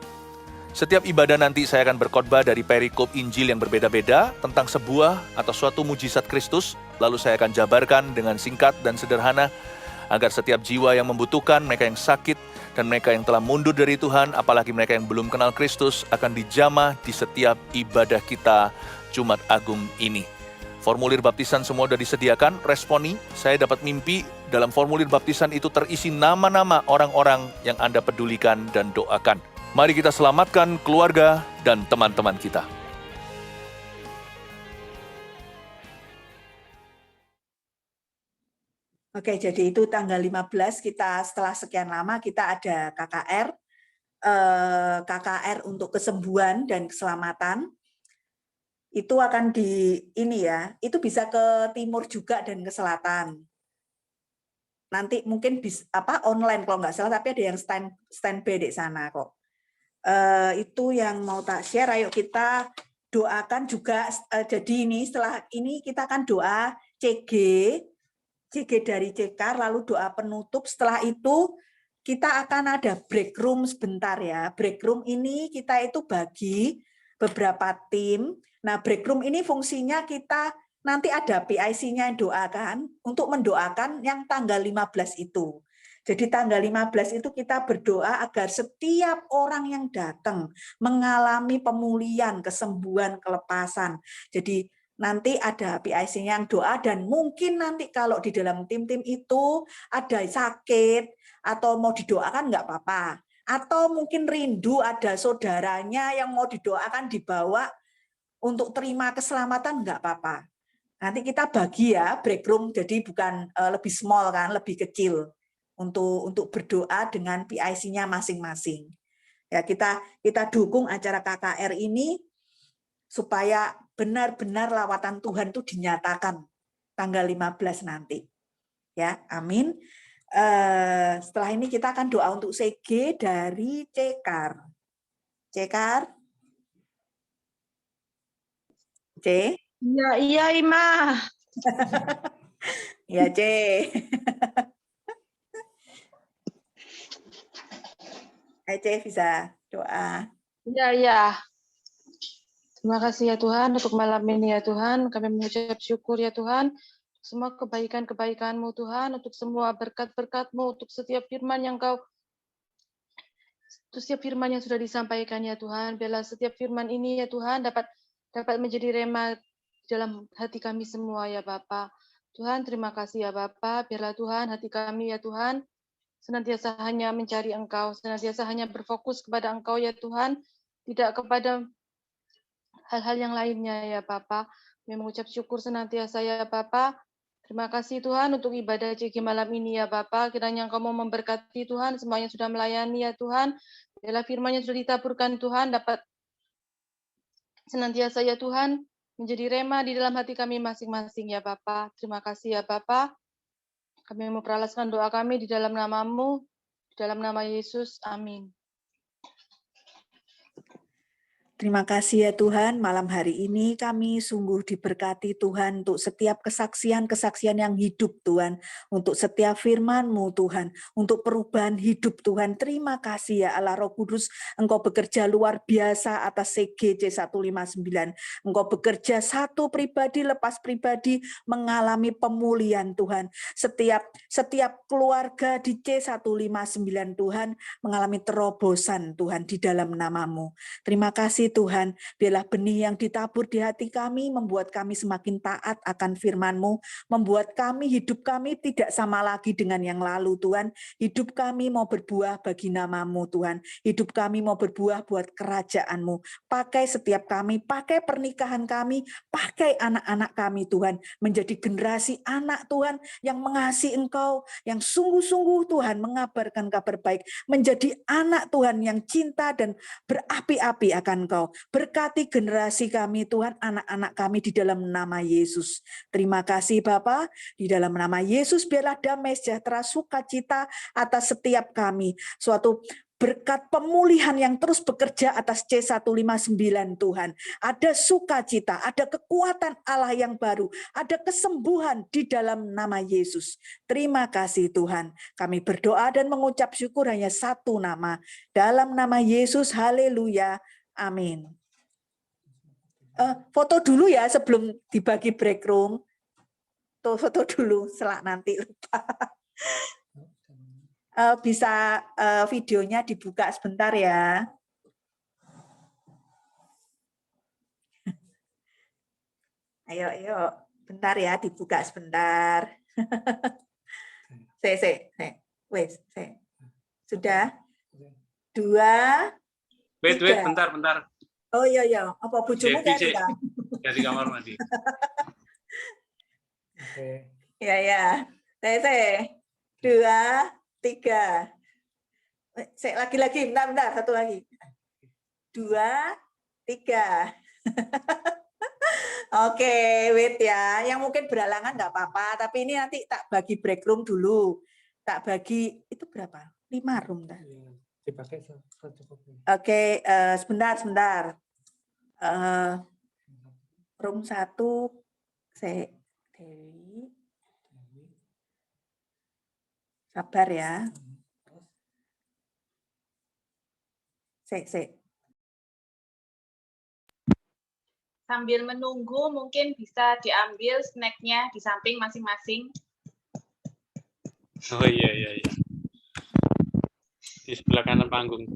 Speaker 8: Setiap ibadah nanti saya akan berkhotbah dari perikop Injil yang berbeda-beda tentang sebuah atau suatu mujizat Kristus. Lalu saya akan jabarkan dengan singkat dan sederhana agar setiap jiwa yang membutuhkan, mereka yang sakit, dan mereka yang telah mundur dari Tuhan, apalagi mereka yang belum kenal Kristus, akan dijamah di setiap ibadah kita Jumat Agung ini. Formulir baptisan semua sudah disediakan, responi. Saya dapat mimpi dalam formulir baptisan itu terisi nama-nama orang-orang yang Anda pedulikan dan doakan. Mari kita selamatkan keluarga dan teman-teman kita.
Speaker 1: Oke, jadi itu tanggal 15 kita setelah sekian lama kita ada KKR. KKR untuk kesembuhan dan keselamatan. Itu akan itu bisa ke timur juga dan ke selatan. Nanti mungkin online kalau nggak salah, tapi ada yang standby di sana kok. Itu yang mau tak share. Ayo kita doakan juga. Jadi ini setelah ini kita akan doa CG dari Cekar, lalu doa penutup. Setelah itu kita akan ada break room sebentar ya. Break room ini kita itu bagi beberapa tim. Nah, break room ini fungsinya kita nanti ada PIC-nya yang doakan untuk mendoakan yang tanggal 15 itu. Jadi tanggal 15 itu kita berdoa agar setiap orang yang datang mengalami pemulihan, kesembuhan, kelepasan. Jadi nanti ada PIC-nya yang doa, dan mungkin nanti kalau di dalam tim-tim itu ada sakit atau mau didoakan nggak apa-apa. Atau mungkin rindu ada saudaranya yang mau didoakan dibawa untuk terima keselamatan nggak apa-apa. Nanti kita bagi ya break room, jadi bukan lebih small kan, lebih kecil untuk berdoa dengan PIC-nya masing-masing. Ya kita dukung acara KKR ini supaya benar-benar lawatan Tuhan itu dinyatakan tanggal 15 nanti. Ya, amin. Setelah ini kita akan doa untuk CG dari Cekar. Cekar? C?
Speaker 5: Iya, Ima.
Speaker 1: Ya, C. Ayo, C bisa doa.
Speaker 5: Iya. Terima kasih ya Tuhan untuk malam ini ya Tuhan. Kami mengucap syukur ya Tuhan. Semua kebaikan-kebaikan-Mu Tuhan. Untuk semua berkat-berkat-Mu. Untuk setiap firman yang sudah disampaikan ya Tuhan. Biarlah setiap firman ini ya Tuhan dapat menjadi rema dalam hati kami semua ya Bapa. Tuhan terima kasih ya Bapa. Biarlah Tuhan hati kami ya Tuhan senantiasa hanya mencari Engkau. Senantiasa hanya berfokus kepada Engkau ya Tuhan. Tidak kepada hal-hal yang lainnya ya Bapa. Kami mengucap syukur senantiasa ya Bapa. Terima kasih Tuhan untuk ibadah CG malam ini ya Bapa. Kiranya Engkau mau memberkati Tuhan, semuanya sudah melayani ya Tuhan. Biarlah firman-Nya sudah ditaburkan Tuhan, dapat senantiasa ya Tuhan menjadi rema di dalam hati kami masing-masing ya Bapa. Terima kasih ya Bapa. Kami memperalaskan doa kami di dalam nama-Mu, di dalam nama Yesus. Amin.
Speaker 1: Terima kasih ya Tuhan, malam hari ini kami sungguh diberkati Tuhan untuk setiap kesaksian-kesaksian yang hidup Tuhan, untuk setiap firman-Mu Tuhan, untuk perubahan hidup Tuhan. Terima kasih ya Allah Roh Kudus, Engkau bekerja luar biasa atas CGC 159. Engkau bekerja satu pribadi lepas pribadi mengalami pemulihan Tuhan. Setiap keluarga di C159 Tuhan mengalami terobosan Tuhan di dalam nama-Mu. Terima kasih Tuhan, biarlah benih yang ditabur di hati kami membuat kami semakin taat akan firman-Mu, membuat hidup kami tidak sama lagi dengan yang lalu Tuhan. Hidup kami mau berbuah bagi nama-Mu Tuhan. Hidup kami mau berbuah buat kerajaan-Mu. Pakai setiap kami, pakai pernikahan kami, pakai anak-anak kami Tuhan, menjadi generasi anak Tuhan yang mengasihi Engkau, yang sungguh-sungguh Tuhan mengabarkan kabar baik, menjadi anak Tuhan yang cinta dan berapi-api akan Engkau Engkau. Berkati generasi kami Tuhan, anak-anak kami di dalam nama Yesus. Terima kasih Bapa, di dalam nama Yesus biarlah damai sejahtera sukacita atas setiap kami. Suatu berkat pemulihan yang terus bekerja atas C159 Tuhan. Ada sukacita, ada kekuatan Allah yang baru, ada kesembuhan di dalam nama Yesus. Terima kasih Tuhan. Kami berdoa dan mengucap syukur hanya satu nama. Dalam nama Yesus, haleluya. Amin. Foto dulu ya sebelum dibagi break room. Tuh, foto dulu, selak nanti lupa. Bisa videonya dibuka sebentar ya. Ayo, bentar ya, dibuka sebentar. Wes, sudah? 2,
Speaker 6: Wait,
Speaker 1: 3.
Speaker 6: bentar.
Speaker 1: Oh iya. Apa bojomu ganti kan?
Speaker 6: Dari kamar mandi.
Speaker 1: Ya. 2, 3. Lagi, bentar, satu lagi. 2, 3. Oke, wait ya. Yang mungkin beralangan nggak apa-apa, tapi ini nanti tak bagi break room dulu. Tak bagi, itu berapa? 5 room.
Speaker 9: Dipakai satu kopi.
Speaker 1: Oke, sebentar. Room 1, Dewi. Sabar ya.
Speaker 10: Sambil menunggu mungkin bisa diambil snacknya di samping masing-masing.
Speaker 6: Oh iya. Di sebelah kanan panggung.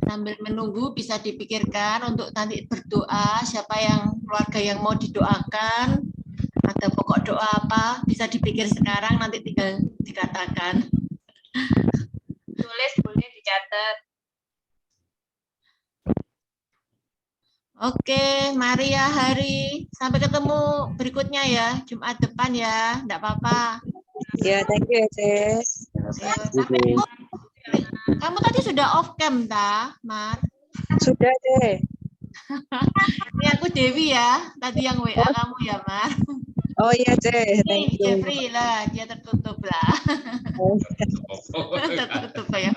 Speaker 11: Sambil menunggu bisa dipikirkan untuk nanti berdoa, siapa yang keluarga yang mau didoakan, ada pokok doa apa, bisa dipikir sekarang, nanti tinggal dikatakan.
Speaker 10: Tulis, boleh dicatat.
Speaker 11: Oke, mari ya Hari. Sampai ketemu berikutnya ya, Jumat depan ya, enggak apa-apa.
Speaker 12: Ya, thank you, Cis.
Speaker 11: Kamu tadi sudah off cam, Mar?
Speaker 12: Sudah deh.
Speaker 11: Ini aku Dewi ya, tadi yang WA kamu ya, Mar.
Speaker 12: Oh iya, Cis.
Speaker 11: Ini Jeffrey lah, dia tertutup lah. Tertutup ya.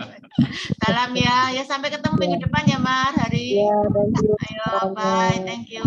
Speaker 11: Salam ya, sampai ketemu minggu depan ya, Mar, Hari.
Speaker 12: Ya, thank you.
Speaker 11: Ayo, bye, thank you.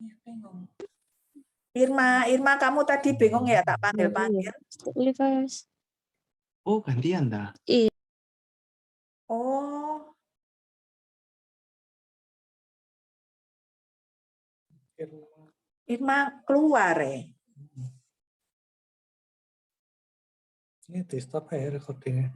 Speaker 1: Bingung. Irma, kamu tadi bingung ya tak panggil-panggil?
Speaker 3: Oh, gantian dah.
Speaker 1: Oh, Irma keluar ya?
Speaker 9: Ini di stop ya recordingnya.